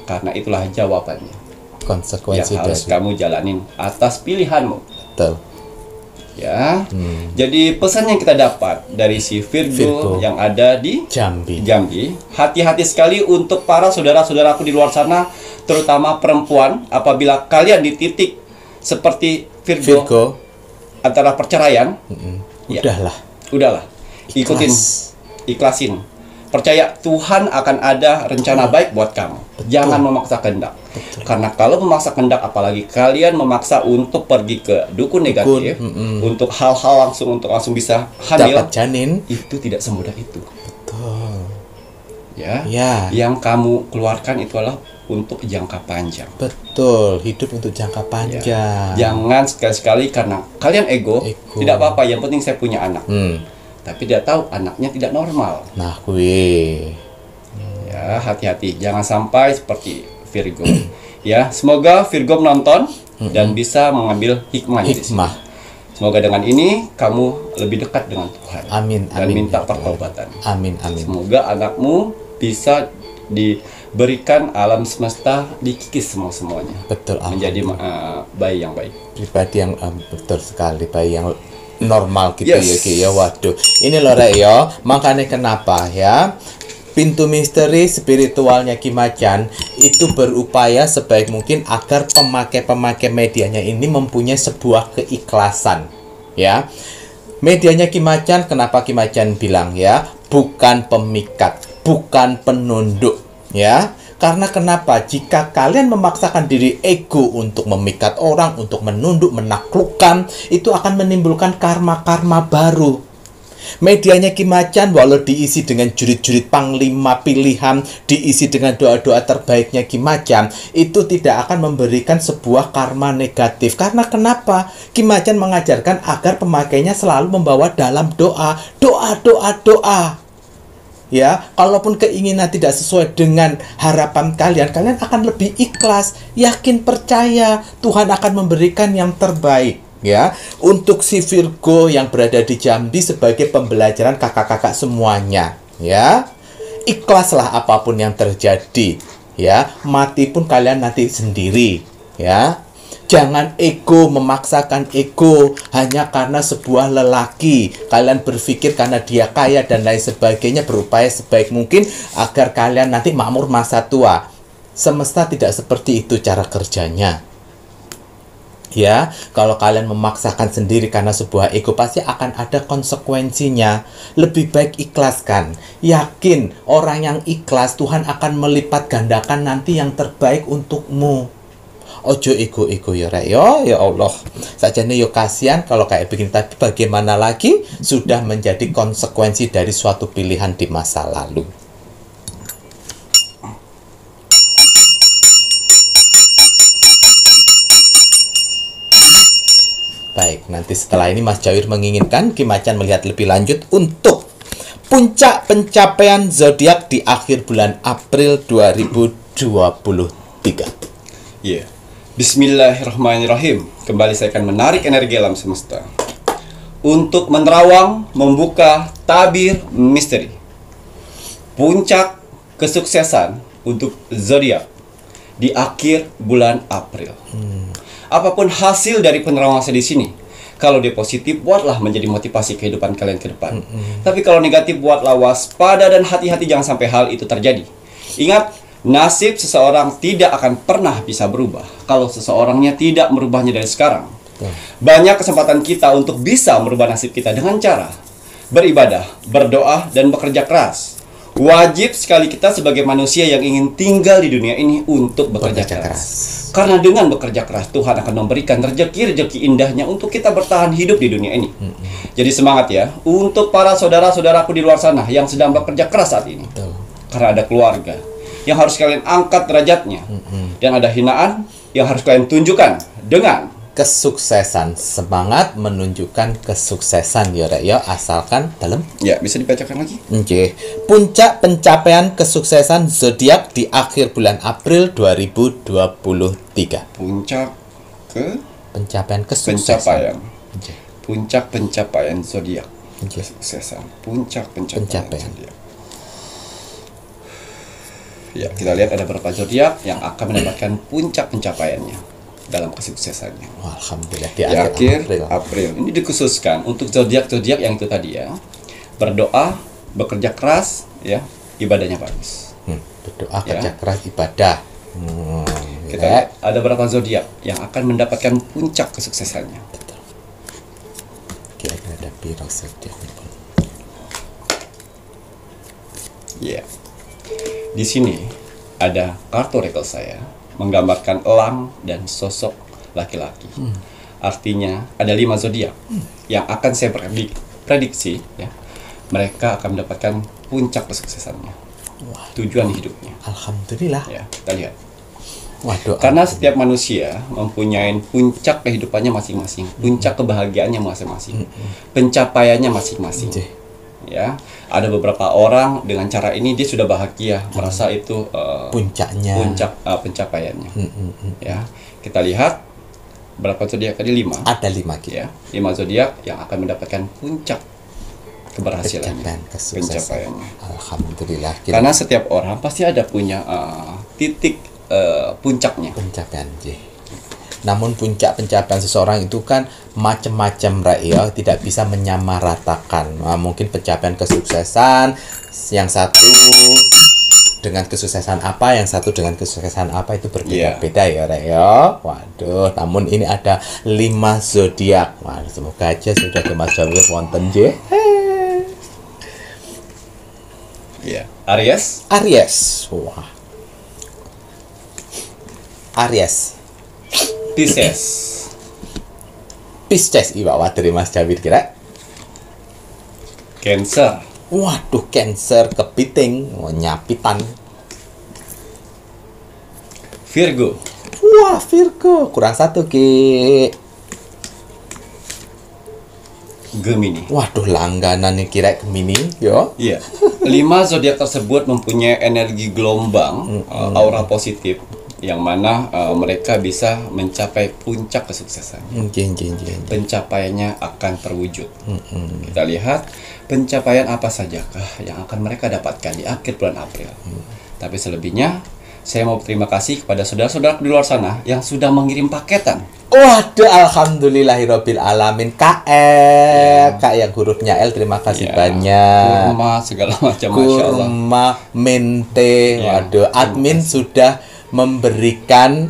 Karena itulah jawabannya yang konsekuensi harus dari kamu jalanin atas pilihanmu. betul. Ya. Jadi pesan yang kita dapat dari si Virgo. Virgo yang ada di Jambi. Jambi, hati-hati sekali untuk para saudara-saudaraku di luar sana, terutama perempuan, apabila kalian di titik seperti Virgo, Virgo. antara perceraian, ya, udahlah, ikutin, ikhlasin. Percaya Tuhan akan ada rencana baik buat kamu. Jangan memaksa kehendak. Karena kalau memaksa kehendak, apalagi kalian memaksa untuk pergi ke dukun negatif, untuk hal-hal untuk langsung bisa hamil, Dapat janin. itu tidak semudah itu. Betul. Ya. Ya. Yang kamu keluarkan itu adalah untuk jangka panjang. Betul, hidup untuk jangka Ya. panjang. Jangan sekali-sekali karena kalian ego, Ego. tidak apa-apa, yang penting saya punya anak. Hmm. Tapi dia tahu anaknya tidak normal. Nah, kuwi. Ya, hati-hati, jangan sampai seperti Virgo. Ya, semoga Virgo menonton dan bisa mengambil hikmahnya di sini. Hikmah. Semoga dengan ini kamu lebih dekat dengan Tuhan. Amin, Dan amin. minta pertobatan. Amin, amin. Semoga anakmu bisa diberikan alam semesta dikikis semuanya. Betul, amin. Menjadi bayi yang baik. Pribadi yang betul sekali, bayi yang normal gitu. Yes. Ya Ki ya. Waduh, ini loh Rek ya, makanya kenapa ya pintu misteri spiritualnya Ki Macan itu berupaya sebaik mungkin agar pemakai medianya ini mempunyai sebuah keikhlasan ya. Medianya Ki Macan, kenapa Ki Macan bilang ya, bukan pemikat, bukan penunduk ya. Karena kenapa? Jika kalian memaksakan diri ego untuk memikat orang, untuk menunduk, menaklukkan, itu akan menimbulkan karma-karma baru. Medianya Ki Macan walau diisi dengan jurit-jurit panglima pilihan, diisi dengan doa-doa terbaiknya Ki Macan, itu tidak akan memberikan sebuah karma negatif. Karena kenapa? Ki Macan mengajarkan agar pemakainya selalu membawa dalam doa. Ya, kalaupun keinginan tidak sesuai dengan harapan kalian, kalian akan lebih ikhlas, yakin, percaya Tuhan akan memberikan yang terbaik. Ya, untuk si Virgo yang berada di Jambi sebagai pembelajaran kakak-kakak semuanya, ya, ikhlaslah apapun yang terjadi, ya, mati pun kalian nanti sendiri, ya. Jangan ego, memaksakan ego hanya karena sebuah lelaki. Kalian berpikir karena dia kaya dan lain sebagainya, berupaya sebaik mungkin agar kalian nanti makmur masa tua. Semesta tidak seperti itu cara kerjanya. Ya, kalau kalian memaksakan sendiri karena sebuah ego, pasti akan ada konsekuensinya. Lebih baik ikhlaskan. Yakin, orang yang ikhlas Tuhan akan melipat gandakan nanti yang terbaik untukmu. Ojo ego-ego ya Rek ya Allah. Sajane yo kasihan kalau kayak begini, tapi bagaimana lagi, sudah menjadi konsekuensi dari suatu pilihan di masa lalu. Baik, nanti setelah ini Mas Jawir menginginkan Ki Macan melihat lebih lanjut untuk puncak pencapaian zodiak di akhir bulan April 2023. Iya. Bismillahirrahmanirrahim. Kembali saya akan menarik energi alam semesta untuk menerawang, membuka tabir misteri. Puncak kesuksesan untuk zodiak di akhir bulan April. Apapun hasil dari penerawangan saya di sini, kalau dia positif, buatlah menjadi motivasi kehidupan kalian ke depan. Tapi kalau negatif, buatlah waspada dan hati-hati jangan sampai hal itu terjadi. Ingat, nasib seseorang tidak akan pernah bisa berubah kalau seseorangnya tidak merubahnya dari sekarang. Banyak kesempatan kita untuk bisa merubah nasib kita dengan cara beribadah, berdoa, dan bekerja keras. Wajib sekali kita sebagai manusia yang ingin tinggal di dunia ini untuk bekerja keras. Karena dengan bekerja keras, Tuhan akan memberikan rezeki-rezeki indahnya untuk kita bertahan hidup di dunia ini. Jadi semangat ya, untuk para saudara-saudaraku di luar sana yang sedang bekerja keras saat ini. Karena ada keluarga yang harus kalian angkat derajatnya. Dan ada hinaan yang harus kalian tunjukkan dengan kesuksesan. Semangat menunjukkan kesuksesan ya Rek ya, asalkan dalam. Ya, bisa dibacakan lagi. Oke. Puncak pencapaian kesuksesan zodiak di akhir bulan April 2023. Puncak Pencapaian kesuksesan. pencapaian. Oke. Puncak pencapaian zodiak. Oke. Kesuksesan. Puncak pencapaian Pencapaian. zodiak. Ya, kita lihat ada beberapa zodiak yang akan mendapatkan puncak pencapaiannya dalam kesuksesannya. Wah, alhamdulillah Di akhir April. Ini dikhususkan untuk zodiak-zodiak yang itu tadi ya. Berdoa, bekerja keras, ya, ibadahnya bagus. Berdoa, Ya. kerja keras, ibadah. Kita lihat ada berapa zodiak yang akan mendapatkan puncak kesuksesannya. Betul. Kira-kira ada piro zodiak. Ya. Di sini ada kartu rekel saya menggambarkan elang dan sosok laki-laki. Artinya ada 5 zodiak yang akan saya prediksi ya. Mereka akan mendapatkan puncak kesuksesannya. Tujuan hidupnya. Alhamdulillah. Ya, kita lihat. Waduh. Karena setiap manusia mempunyai puncak kehidupannya masing-masing, puncak kebahagiaannya masing-masing, pencapaiannya masing-masing. Ya, ada beberapa orang dengan cara ini dia sudah bahagia, merasa itu puncaknya. puncak pencapaiannya. Ya, kita lihat berapa zodiak tadi? 5. Ada 5 gitu. Ya, 5 zodiak yang akan mendapatkan puncak keberhasilannya, Pencapaian kesuksesan. pencapaiannya. Alhamdulillah. Karena setiap orang pasti ada punya titik puncaknya. pencapaian J. Namun puncak pencapaian seseorang itu kan macam-macam Rek ya, tidak bisa menyamaratakan. Nah, mungkin pencapaian kesuksesan yang satu dengan kesuksesan apa, yang satu dengan kesuksesan apa itu berbeda-beda ya Rek ya. Waduh, namun ini ada 5 zodiak. Wah, semoga aja sudah Mas Jawi wonten J. Ya, Aries. Aries. Wah. Aries. Pisces. Pisces ibawa dari Mas Jawid kira. Cancer. Waduh, Cancer kepiting, nyapitan. Virgo. Wah, Virgo kurang 1 Ki. Gemini. Waduh, langganan nih kira Gemini, yo. Iya. 5 zodiak tersebut mempunyai energi gelombang, aura positif, yang mana mereka bisa mencapai puncak kesuksesan. Pencapaiannya akan terwujud. Kita lihat pencapaian apa sajakah yang akan mereka dapatkan di akhir bulan April. Tapi selebihnya, saya mau berterima kasih kepada saudara-saudara di luar sana yang sudah mengirim paketan. Waduh, alhamdulillahirabbil alamin. Kak yang hurufnya L, terima kasih banyak. Kurma segala macam, masya Allah. Kurma, mente. Waduh, admin sudah memberikan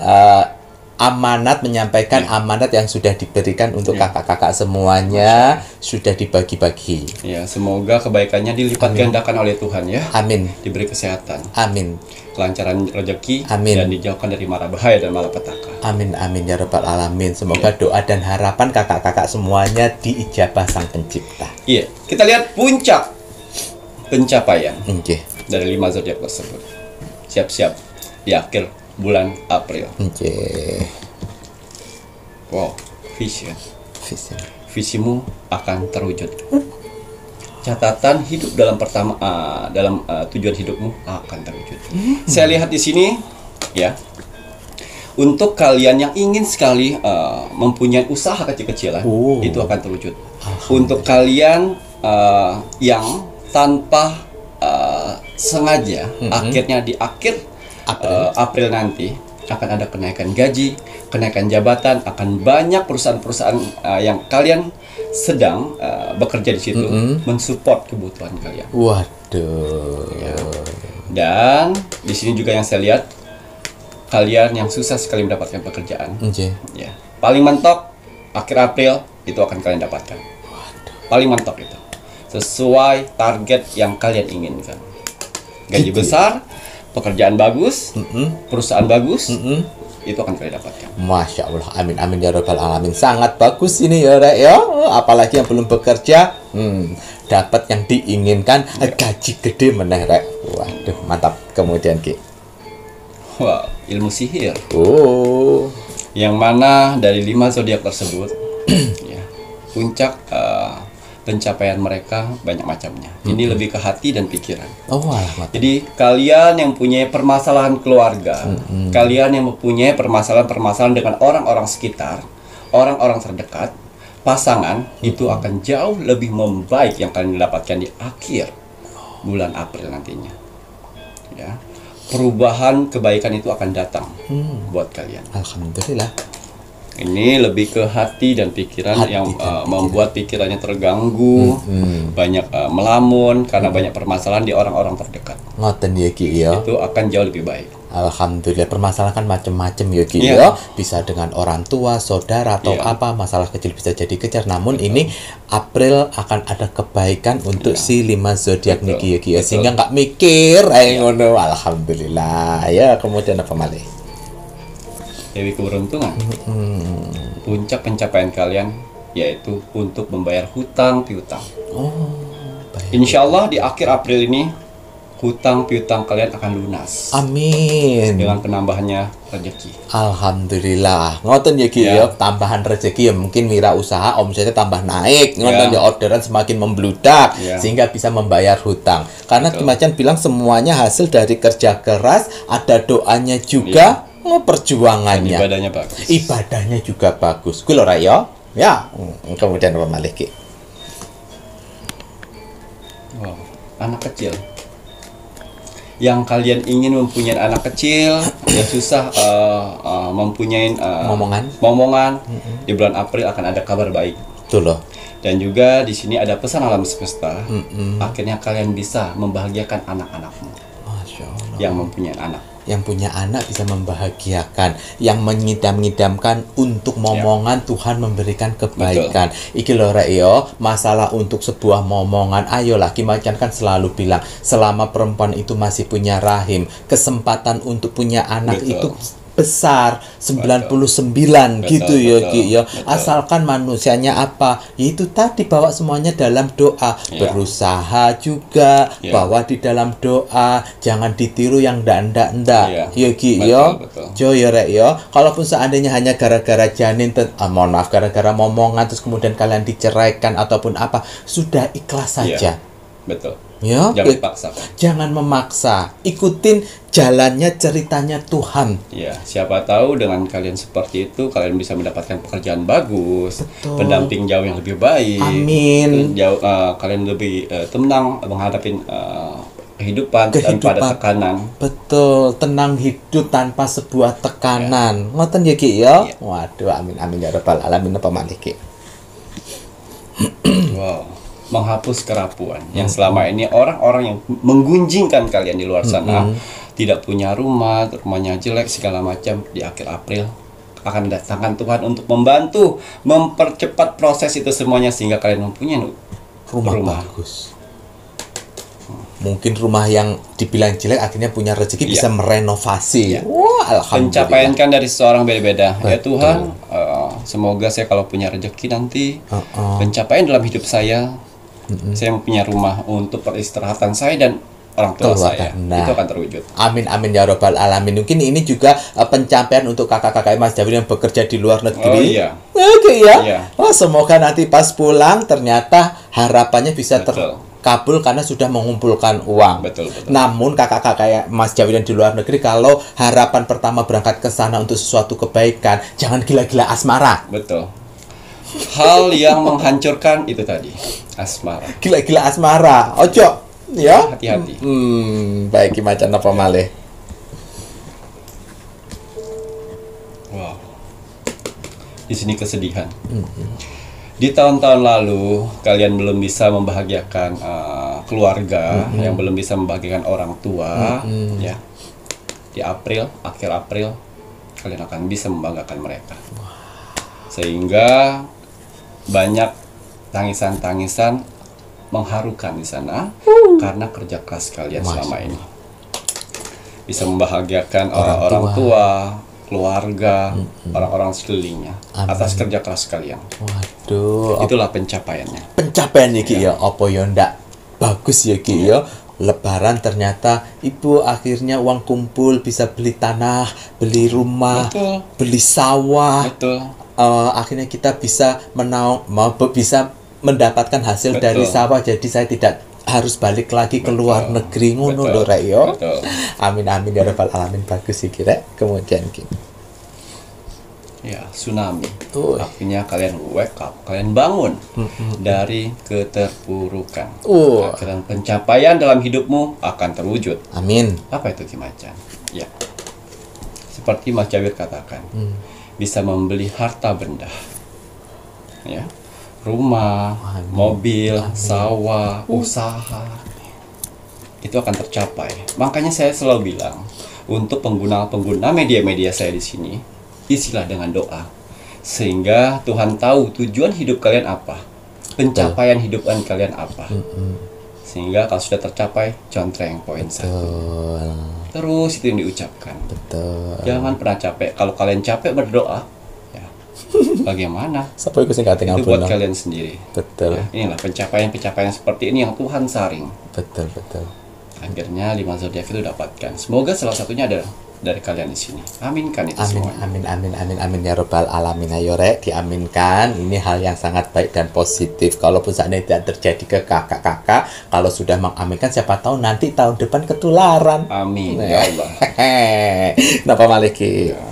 amanat, menyampaikan amanat yang sudah diberikan untuk kakak-kakak semuanya, sudah dibagi-bagi. Ya, semoga kebaikannya dilipat gandakan oleh Tuhan ya. Amin. Diberi kesehatan, Amin. kelancaran rezeki, Amin. dan dijauhkan dari mara bahaya dan malapetaka. Amin, amin ya rabbal alamin. Semoga doa dan harapan kakak-kakak semuanya diijabah Sang Pencipta. Iya, kita lihat puncak pencapaian Oke. dari 5 zodiak tersebut. Siap-siap di akhir bulan April. Oke. Wow, vision. Vision. Visimu akan terwujud. Catatan hidup dalam tujuan hidupmu akan terwujud. Saya lihat di sini, ya, Untuk kalian yang ingin sekali mempunyai usaha kecil-kecilan, itu akan terwujud. Untuk kalian yang tanpa sengaja, akhirnya di akhir April nanti akan ada kenaikan gaji, kenaikan jabatan, akan banyak perusahaan-perusahaan yang kalian sedang bekerja di situ mensupport kebutuhan kalian. Waduh. Ya. Dan di sini juga yang saya lihat, kalian yang susah sekali mendapatkan pekerjaan, ya, paling mentok akhir April itu akan kalian dapatkan. Paling mentok itu sesuai target yang kalian inginkan. Gaji besar, pekerjaan bagus, perusahaan bagus, itu akan kalian dapatkan. Masya Allah, amin amin ya rabbal alamin. Sangat bagus ini ya Rek ya. Apalagi yang belum bekerja, dapat yang diinginkan, gaji gede meneh Rek. Waduh, mantap. Kemudian Ki. Wow, ilmu sihir. Oh. Yang mana dari 5 zodiak tersebut, ya, puncak pencapaian mereka banyak macamnya. Ini lebih ke hati dan pikiran. Oh, alah. Jadi kalian yang punya permasalahan keluarga, kalian yang mempunyai permasalahan-permasalahan dengan orang-orang sekitar, orang-orang terdekat, pasangan, itu akan jauh lebih membaik yang kalian dapatkan di akhir bulan April nantinya. Ya. Perubahan kebaikan itu akan datang buat kalian. Alhamdulillah. Ini lebih ke hati dan pikiran yang membuat pikirannya terganggu, banyak melamun karena banyak permasalahan di orang-orang terdekat. Ngoten ya Ki ya. Itu akan jauh lebih baik. Alhamdulillah, permasalahan kan macam-macam ya Ki Iya. ya. Bisa dengan orang tua, saudara atau apa, masalah kecil bisa jadi kecil. Namun ini April akan ada kebaikan untuk si 5 zodiak niki ya Ki ya. Sehingga nggak mikir ngono. Alhamdulillah. Ya, kemudian apa malih? Dewi keberuntungan. Puncak pencapaian kalian yaitu untuk membayar hutang piutang. Oh, baik. Insya Allah di akhir April ini hutang piutang kalian akan lunas. Amin. Dengan penambahannya rezeki. Alhamdulillah. Ngoten ya Ki Ya. ya, tambahan rezeki ya mungkin wirausaha omsetnya tambah naik. Ngoten ya, orderan semakin membludak Ya. sehingga bisa membayar hutang. Karena Ki Macan bilang semuanya hasil dari kerja keras, ada doanya juga, perjuangannya. Ibadahnya bagus. Ibadahnya juga bagus. Kuwi lho Ra ya. Ya, kemudian apa malih Ki? Wow, anak kecil. Yang kalian ingin mempunyai anak kecil, yang susah mempunyai momongan, di bulan April akan ada kabar baik. Betul loh. Dan juga di sini ada pesan alam semesta. Akhirnya kalian bisa membahagiakan anak-anakmu. Masya Allah. Yang mempunyai anak. Yang punya anak bisa membahagiakan, yang mengidam-ngidamkan untuk momongan Tuhan memberikan kebaikan. Iki lho Rek yo, masalah untuk sebuah momongan, ayolah Ki Macan kan selalu bilang, selama perempuan itu masih punya rahim, kesempatan untuk punya anak itu besar 99 gitu ya Ki ya. Asalkan manusianya apa? Itu tadi bawa semuanya dalam doa, berusaha juga bawa di dalam doa, jangan ditiru yang ndak ya Ki ya. Jo ya Rek ya. Kalaupun seandainya hanya gara-gara janin mohon maaf gara-gara momongan terus kemudian kalian diceraikan ataupun apa, sudah ikhlas saja. Betul. Ya, jangan dipaksa. Jangan memaksa. Ikutin jalannya ceritanya Tuhan. Ya, siapa tahu dengan kalian seperti itu kalian bisa mendapatkan pekerjaan bagus, pendamping jauh yang lebih baik. Amin. Jauh kalian lebih tenang menghadapi kehidupan tanpa ada tekanan. Betul, tenang hidup tanpa sebuah tekanan. Ngoten ya Ki ya. Waduh, amin amin ya rabbal alamin. Apa malih Ki? Wow. Menghapus kerapuan yang selama ini orang-orang yang menggunjingkan kalian di luar sana tidak punya rumah, rumahnya jelek segala macam, di akhir April akan datangkan Tuhan untuk membantu mempercepat proses itu semuanya sehingga kalian mempunyai rumah bagus. Mungkin rumah yang dibilang jelek akhirnya punya rezeki bisa merenovasi. Wah, alhamdulillah. Pencapaian kan dari seseorang beda-beda. Ya Tuhan, semoga saya kalau punya rezeki nanti pencapaian dalam hidup saya mempunyai rumah untuk peristirahatan saya dan orang tua saya. Itu akan terwujud. Amin amin ya rabbal alamin. Mungkin ini juga pencapaian untuk kakak-kakak Mas Jawi yang bekerja di luar negeri. Oh iya. Oke ya. Semoga nanti pas pulang ternyata harapannya bisa kabul karena sudah mengumpulkan uang. Betul. Namun kakak-kakak kayak Mas Jawi dan di luar negeri, kalau harapan pertama berangkat ke sana untuk sesuatu kebaikan, jangan gila-gila asmara. Betul. Hal yang menghancurkan itu tadi, asmara. Gila-gila asmara. Ojo, ya. Hati-hati. Baik macan apa malih. Wow. Di sini kesedihan. Di tahun-tahun lalu kalian belum bisa membahagiakan keluarga, yang belum bisa membahagiakan orang tua, ya. Di akhir April kalian akan bisa membanggakan mereka. Sehingga banyak tangisan-tangisan mengharukan di sana karena kerja keras kalian selama ini. Bisa membahagiakan orang-orang tua, keluarga, orang-orang sekelilingnya atas kerja keras kalian. Waduh, Itulah pencapaiannya. pencapaian ya Ki ya. Apa ya ndak bagus ya Ki ya. Lebaran ternyata ibu akhirnya uang kumpul bisa beli tanah, beli rumah, Betul. beli sawah. Betul. Akhirnya kita bisa bisa mendapatkan hasil Betul. dari sawah, jadi saya tidak harus balik lagi ke luar negeri ngono Betul. lho rek yo. Betul. Amin amin ya rabbal alamin. Bagus sih kira. Kemudian Ki. Ya, tsunami. Oh. Artinya kalian wake up, kalian bangun dari keterpurukan. Oh. Akhirnya pencapaian dalam hidupmu akan terwujud. Amin. Apa itu Ki Macan? Ya. Seperti Mas Jawir katakan, bisa membeli harta benda. Ya. Rumah, mobil, sawah, usaha. Itu akan tercapai. Makanya saya selalu bilang, untuk pengguna-pengguna media-media saya di sini, isilah dengan doa. Sehingga Tuhan tahu tujuan hidup kalian apa. Pencapaian hidup kalian apa. Sehingga kalau sudah tercapai, contreng poin 1. Betul. Terus itu yang diucapkan. Betul. Jangan pernah capek. Kalau kalian capek berdoa, ya bagaimana? Siapa iku sing kate Itu buat ngapunno? kalian sendiri. Betul. Ya, inilah pencapaian-pencapaian seperti ini yang Tuhan saring. Betul, betul. Akhirnya 5 zodiak itu dapatkan. Semoga salah satunya adalah dari kalian di sini. Aminkan itu Amin, semua. amin ya robbal alamin. Ayo rek, diaminkan. Ini hal yang sangat baik dan positif. Kalaupun seandainya tidak terjadi ke kakak-kakak, kalau sudah mengaminkan, siapa tahu nanti tahun depan ketularan. Amin ya Allah. Kenapa Maliki? Ya.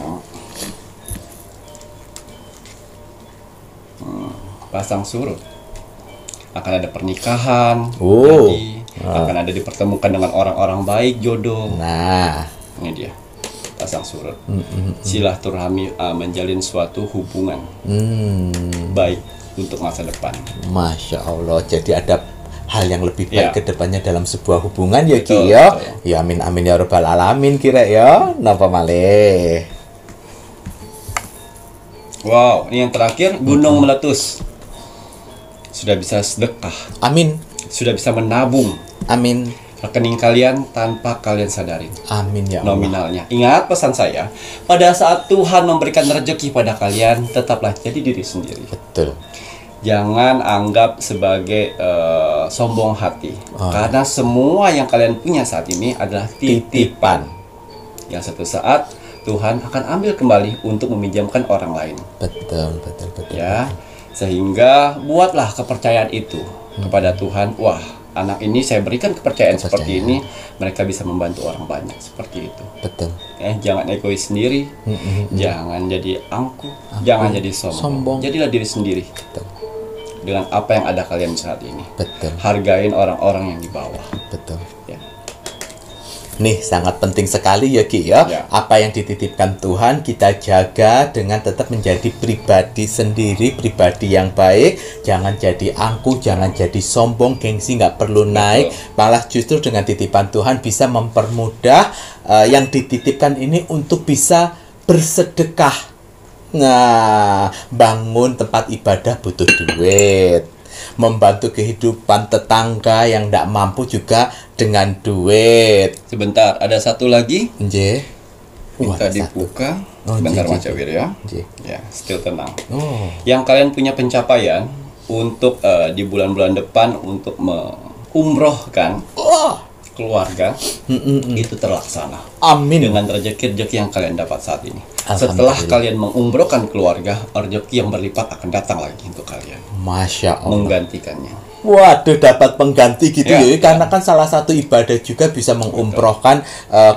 Pasang surut. Akan ada pernikahan. Oh. Jadi, akan ada dipertemukan dengan orang-orang baik, jodoh. Nah, Ini dia. Pasang surut. Silaturahmi menjalin suatu hubungan baik untuk masa depan. Masya Allah. Jadi ada hal yang lebih baik Ya. ke depannya dalam sebuah hubungan ya Betul, Ki ya. betul. Ya amin amin ya robbal alamin kira ya. Napa malih? Wow, ini yang terakhir, gunung meletus. Sudah bisa sedekah, Amin. sudah bisa menabung Amin. rekening kalian tanpa kalian sadari Amin ya Allah. nominalnya. Ingat pesan saya, pada saat Tuhan memberikan rezeki pada kalian, tetaplah jadi diri sendiri. Betul. Jangan anggap sebagai sombong hati, karena semua yang kalian punya saat ini adalah titipan. Yang satu saat Tuhan akan ambil kembali untuk meminjamkan orang lain. Betul, betul, betul. Ya, sehingga buatlah kepercayaan itu kepada Tuhan. Wah, anak ini saya berikan kepercayaan seperti ini, mereka bisa membantu orang banyak seperti itu. Betul. Jangan egois sendiri, jangan jadi angkuh, jangan jadi sombong. Jadilah diri sendiri Betul. dengan apa yang ada kalian saat ini. Betul. Hargain orang-orang yang di bawah. Betul. Ya. Nih sangat penting sekali ya Ki ya. Ya. Apa yang dititipkan Tuhan kita jaga dengan tetap menjadi pribadi sendiri, pribadi yang baik. Jangan jadi angkuh, jangan jadi sombong, gengsi nggak perlu naik. Malah justru dengan titipan Tuhan bisa mempermudah yang dititipkan ini untuk bisa bersedekah. Nah, bangun tempat ibadah butuh duit. Membantu kehidupan tetangga yang tidak mampu juga dengan duit. Sebentar, ada satu lagi. Nggih. Minta Satu. dibuka. Oh, Sebentar nggih, Mas Jawir ya. Nggih. Ya, still tenang. Oh, Yang kalian punya pencapaian untuk di bulan-bulan depan untuk mengumrohkan keluarga itu terlaksana amin. dengan rezeki-rezeki yang kalian dapat saat ini. Alhamdulillah. Setelah kalian mengumrohkan keluarga, rezeki yang berlipat akan datang lagi untuk kalian Masya Allah. menggantikannya. Waduh, dapat pengganti gitu Ya, ya, karena kan salah satu ibadah juga bisa mengumrohkan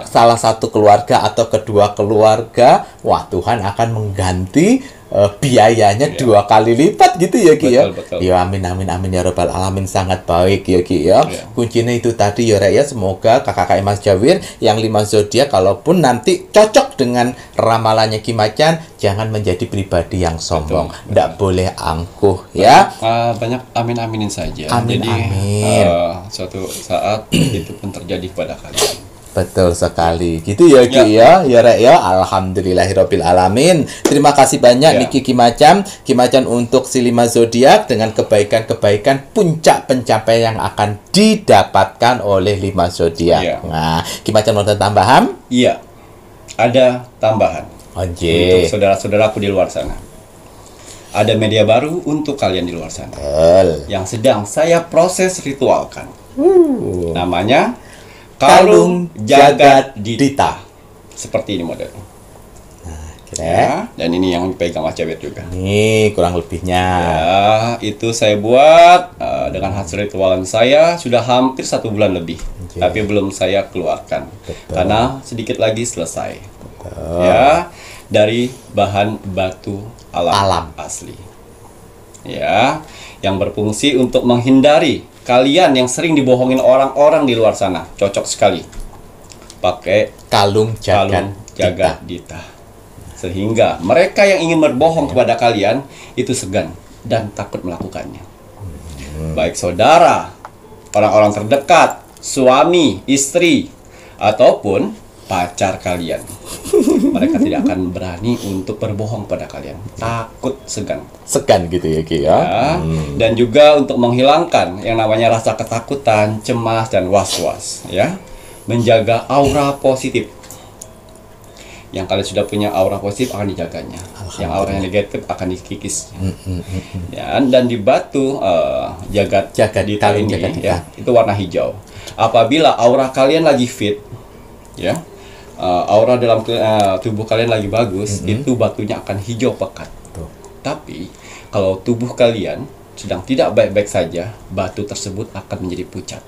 salah satu keluarga atau kedua keluarga. Wah, Tuhan akan mengganti biayanya Ya. 2 kali lipat gitu ya Ki ya. Betul, betul. Ya amin amin amin ya robbal alamin, sangat baik ya Ki ya. Ya. Kuncinya itu tadi ya Rek ya, semoga kakak Mas Jawir yang 5 zodiak kalaupun nanti cocok dengan ramalannya Ki Macan, jangan menjadi pribadi yang sombong, Betul, nggak boleh angkuh ya. Banyak amin-aminin saja. Amin, Jadi amin. suatu saat itu pun terjadi pada kalian. Betul sekali. Gitu ya Ki ya. Ya Rek ya. Alhamdulillahirabbil alamin. Terima kasih banyak Ya. Niki Ki Macan untuk si 5 zodiak dengan kebaikan-kebaikan puncak pencapaian yang akan didapatkan oleh 5 zodiak. Ya. Nah, Ki Macan mau tambahan? Iya, ada tambahan untuk Oke. saudara-saudaraku di luar sana. Ada media baru untuk kalian di luar sana Betul. yang sedang saya proses ritualkan. Namanya Kalung Kalung Jagat Dita. Dita. Seperti ini modelnya. Oke. Ya, dan ini yang dipegang Mas Jawir juga. Nih kurang lebihnya. Ya, itu saya buat dengan hasil ritualan saya sudah hampir 1 bulan lebih, Oke. tapi belum saya keluarkan Betul. karena sedikit lagi selesai. Ya, dari bahan batu alam asli. Ya, yang berfungsi untuk menghindari kalian yang sering dibohongin orang-orang di luar sana. Cocok sekali pakai Kalung kalung Jagat jagat dita. Sehingga mereka yang ingin berbohong kepada kalian itu segan dan takut melakukannya. Baik saudara, orang-orang terdekat, suami, istri, ataupun pacar kalian. Mereka tidak akan berani untuk berbohong pada kalian. Takut, segan. Segan gitu ya Ki ya. Ya. Dan juga untuk menghilangkan yang namanya rasa ketakutan, cemas, dan was-was. Ya. Menjaga aura positif. Yang kalian sudah punya aura positif akan dijaganya. Yang auranya negatif akan dikikis. Ya, dan di batu jagat dita kalung ini jagat dita. ya, itu warna hijau. Apabila aura kalian lagi fit, ya, aura dalam tubuh kalian lagi bagus, itu batunya akan hijau pekat. Tuh. Tapi kalau tubuh kalian sedang tidak baik-baik saja, batu tersebut akan menjadi pucat.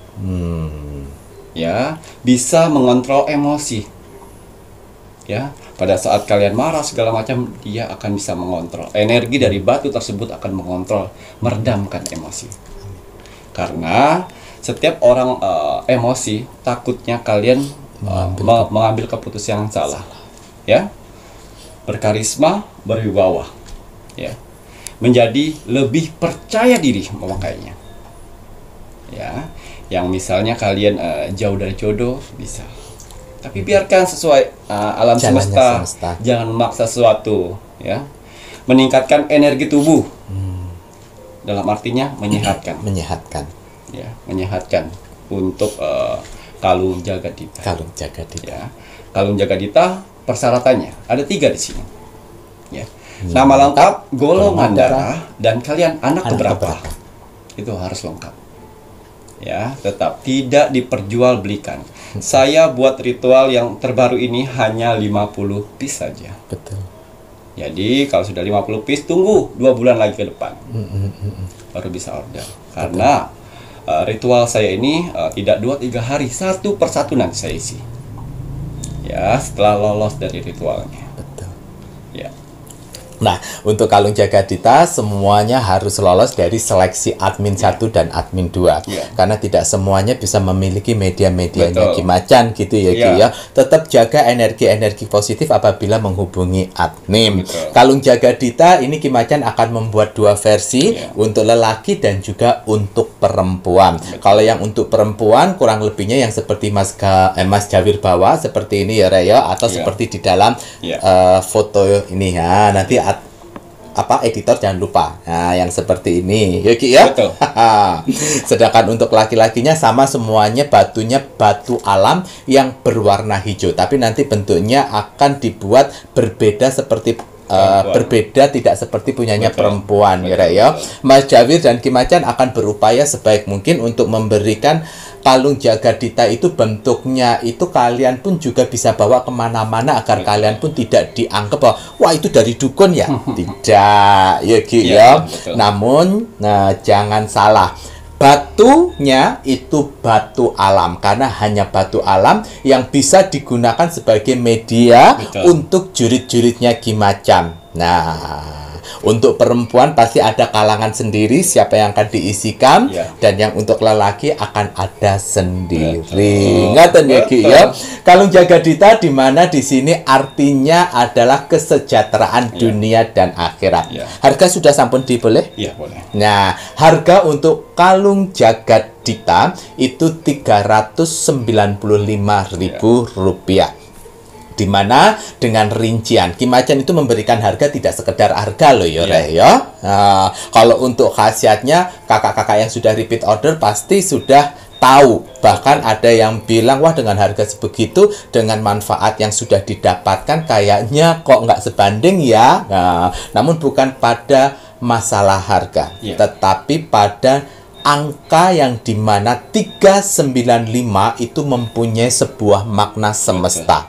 Ya, bisa mengontrol emosi. Ya, pada saat kalian marah segala macam, dia akan bisa mengontrol. Energi dari batu tersebut akan mengontrol, meredamkan emosi. Karena setiap orang emosi, takutnya kalian mengambil keputusan yang salah. Ya. Berkarisma, berwibawa. Ya. Menjadi lebih percaya diri memakainya. Ya. Yang misalnya kalian jauh dari jodoh bisa. Tapi biarkan sesuai alam Jalannya semesta. semesta. Jangan memaksa sesuatu, ya. Meningkatkan energi tubuh. Dalam artinya menyehatkan. Menyehatkan. Ya, menyehatkan untuk kalung jagat dita. Kalung Jagat Dita. Ya. Kalung jagat dita persyaratannya ada 3 di sini. Ya. Nama lengkap, golongan darah, dan kalian anak keberapa. Itu harus lengkap. Ya, tetap tidak diperjualbelikan. Saya buat ritual yang terbaru ini hanya 50 piece saja. Betul. Jadi kalau sudah 50 piece, tunggu 2 bulan lagi ke depan. Baru bisa order. Karena ritual saya ini tidak 2-3 hari, satu persatu nanti saya isi. Ya, setelah lolos dari ritualnya. Betul. Ya. Nah, untuk kalung Jagat Dita semuanya harus lolos dari seleksi admin 1 dan admin 2. Ya. Karena tidak semuanya bisa memiliki media-medianya Betul. Ki Macan gitu ya Ki Ya. ya. Tetap jaga energi-energi positif apabila menghubungi admin. Betul. Kalung Jagat Dita ini Ki Macan akan membuat 2 versi Ya. untuk lelaki dan juga untuk perempuan. Kalau yang untuk perempuan kurang lebihnya yang seperti Mas Jawir bawa seperti ini ya Raya, atau Ya. seperti di dalam Ya. foto ini ya. Nanti editor jangan lupa. Nah, yang seperti ini. Ya Ki ya. Betul. Sedangkan untuk laki-lakinya sama semuanya, batunya batu alam yang berwarna hijau, tapi nanti bentuknya akan dibuat berbeda seperti Perempuan. berbeda, tidak seperti punyanya Betul. perempuan ya Betul, Rek, ya. betul. Mas Jawir dan Ki Macan akan berupaya sebaik mungkin untuk memberikan kalung Jagat Dita itu bentuknya itu kalian pun juga bisa bawa kemana-mana agar kalian pun tidak dianggap bahwa wah itu dari dukun ya. Tidak ya Ki Iya, ya. betul. Namun jangan salah, Batunya itu batu alam, karena hanya batu alam yang bisa digunakan sebagai media Betul. untuk jurit-juritnya Ki Macan. Nah, untuk perempuan pasti ada kalangan sendiri siapa yang akan diisikan, Ya. dan yang untuk lelaki akan ada sendiri. Betul. Ngaten ya Ki Betul. ya. Kalung Jagadita di mana di sini artinya adalah kesejahteraan dunia dan akhirat. Ya. Harga sudah sampun diboleh? Iya, boleh. Nah, harga untuk kalung Jagadita itu Rp395.000. Di mana dengan rincian Ki Macan itu memberikan harga tidak sekedar harga loh ya, Re, ya. Nah, kalau untuk khasiatnya kakak-kakak yang sudah repeat order pasti sudah tahu. Bahkan ada yang bilang, wah dengan harga sebegitu, dengan manfaat yang sudah didapatkan kayaknya kok nggak sebanding ya. Nah, namun bukan pada masalah harga, Ya. tetapi pada angka yang dimana 395 itu mempunyai sebuah makna semesta.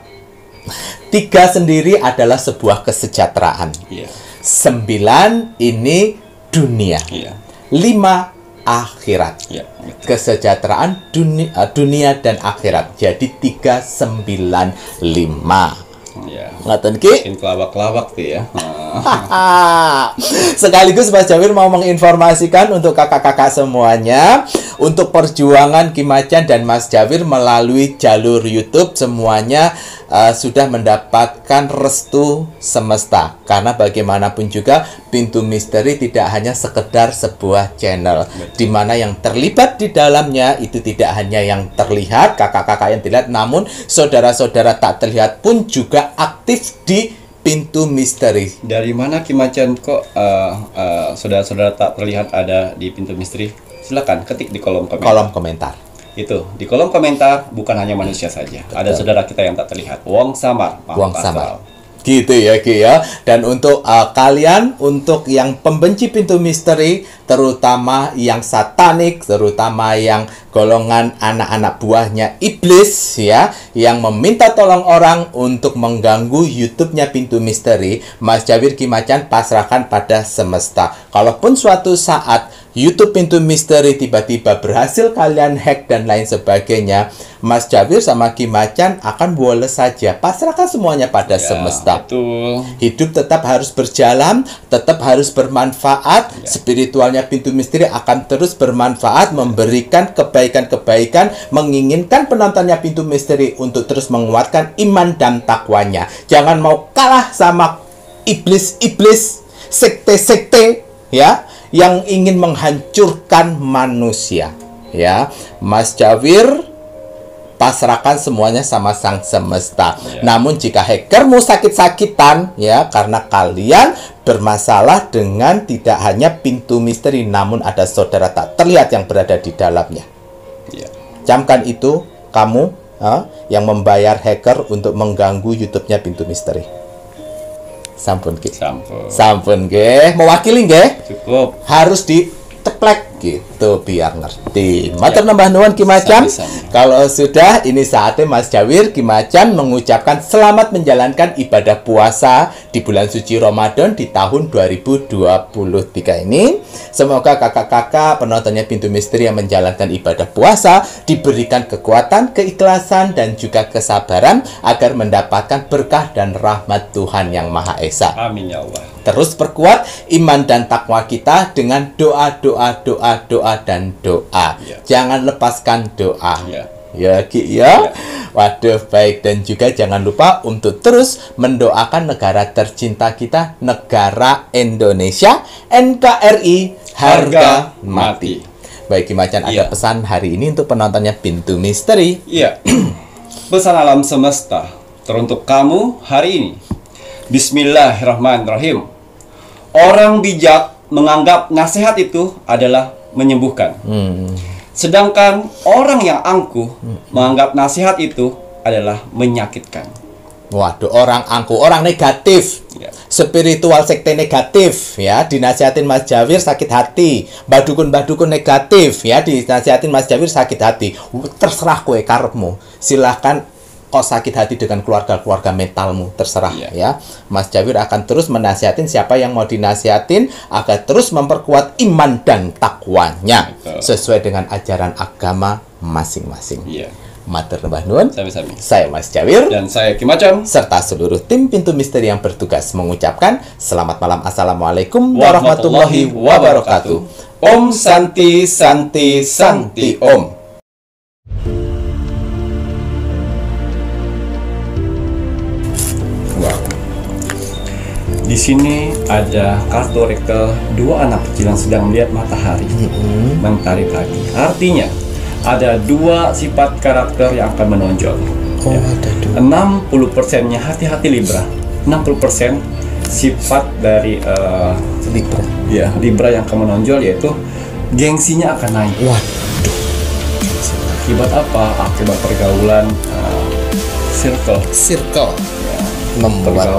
3 sendiri adalah sebuah kesejahteraan. Iya. 9 ini dunia. Iya. 5 akhirat. Iya, betul. Kesejahteraan dunia dan akhirat. Jadi 395. Iya. Ngaten Ki? Makin kelawak-kelawak tuh ya. Sekaligus Mas Jawir mau menginformasikan untuk kakak-kakak semuanya, untuk perjuangan Ki Macan dan Mas Jawir melalui jalur YouTube semuanya sudah mendapatkan restu semesta. Karena bagaimanapun juga Pintu Misteri tidak hanya sekedar sebuah channel, di mana yang terlibat di dalamnya itu tidak hanya yang terlihat, kakak-kakak yang terlihat, namun saudara-saudara tak terlihat pun juga aktif di Pintu Misteri. Dari mana Ki Macan kok saudara-saudara tak terlihat ada di Pintu Misteri? Silakan ketik di kolom komentar. Kolom komentar. Itu di kolom komentar bukan hanya manusia saja. Ada saudara kita yang tak terlihat. Wong Samar. Wong Samar. Gitu ya Ki ya. Dan untuk kalian, untuk yang pembenci Pintu Misteri, terutama yang satanik, terutama yang golongan anak-anak buahnya iblis ya, yang meminta tolong orang untuk mengganggu YouTube-nya Pintu Misteri, Mas Jawir Ki Macan pasrahkan pada semesta. Kalaupun suatu saat YouTube Pintu Misteri tiba-tiba berhasil kalian hack dan lain sebagainya, Mas Jawir sama Ki Macan akan boleh saja pasrahkan semuanya pada semesta. Betul. Hidup tetap harus berjalan, tetap harus bermanfaat. Spiritualnya Pintu Misteri akan terus bermanfaat, memberikan kebaikan-kebaikan, menginginkan penontonnya Pintu Misteri untuk terus menguatkan iman dan takwanya. Jangan mau kalah sama iblis-iblis, sekte-sekte ya, yang ingin menghancurkan manusia ya. Mas Jawir pasrahkan semuanya sama sang semesta. Namun jika hackermu sakit-sakitan ya, karena kalian bermasalah dengan tidak hanya Pintu Misteri, namun ada saudara tak terlihat yang berada di dalamnya. Iya. Camkan itu kamu yang membayar hacker untuk mengganggu YouTube-nya Pintu Misteri. Sampun Ki. Sampun nggih. Mewakili nggih? Cukup. Harus diteplek gitu biar ngerti. Matur nambah nuwun Ki Macan. Sama-sama. Kalau sudah, ini saatnya Mas Jawir Ki Macan mengucapkan selamat menjalankan ibadah puasa di bulan suci Ramadan di tahun 2023 ini. Semoga kakak-kakak penontonnya Pintu Misteri yang menjalankan ibadah puasa diberikan kekuatan, keikhlasan, dan juga kesabaran agar mendapatkan berkah dan rahmat Tuhan Yang Maha Esa. Amin ya Allah. Terus perkuat iman dan takwa kita dengan doa dan doa. Ya. Jangan lepaskan doa. Ya. Ya Ki ya. Waduh, baik. Dan juga jangan lupa untuk terus mendoakan negara tercinta kita, negara Indonesia, NKRI, harga mati. Baik Ki Macan, ada Iya. pesan hari ini untuk penontonnya Pintu Misteri. Iya. Pesan alam semesta teruntuk kamu hari ini. Bismillahirrahmanirrahim. Orang bijak menganggap nasihat itu adalah menyembuhkan. Sedangkan orang yang angkuh menganggap nasihat itu adalah menyakitkan. Waduh, orang angkuh, orang negatif. Ya. Spiritual sekte negatif ya, dinasihatin Mas Jawir sakit hati. Badukun-badukun negatif ya, dinasihatin Mas Jawir sakit hati. Terserah kowe karepmu. Silahkan kau sakit hati dengan keluarga-keluarga metalmu, terserah Iya. ya. Mas Jawir akan terus menasihatin siapa yang mau dinasihatin agar terus memperkuat iman dan takwanya Betul. sesuai dengan ajaran agama masing-masing. Iya. Matur nuwun nuwun. Sami-sami. Saya Mas Jawir Dan saya Ki Macam. serta seluruh tim Pintu Misteri yang bertugas mengucapkan selamat malam. Assalamualaikum warahmatullahi wabarakatuh. Om Santi Santi Santi Om. Wow. Di sini ada kartu rekel dua anak kecil yang sedang melihat matahari mentari pagi. Artinya ada dua sifat karakter yang akan menonjol. Oh, ada dua. 60%-nya hati-hati Libra. 60% sifat dari Libra. ya Libra yang akan menonjol, yaitu gengsinya akan naik. Waduh. Akibat apa? Akibat pergaulan circle. Circle membuat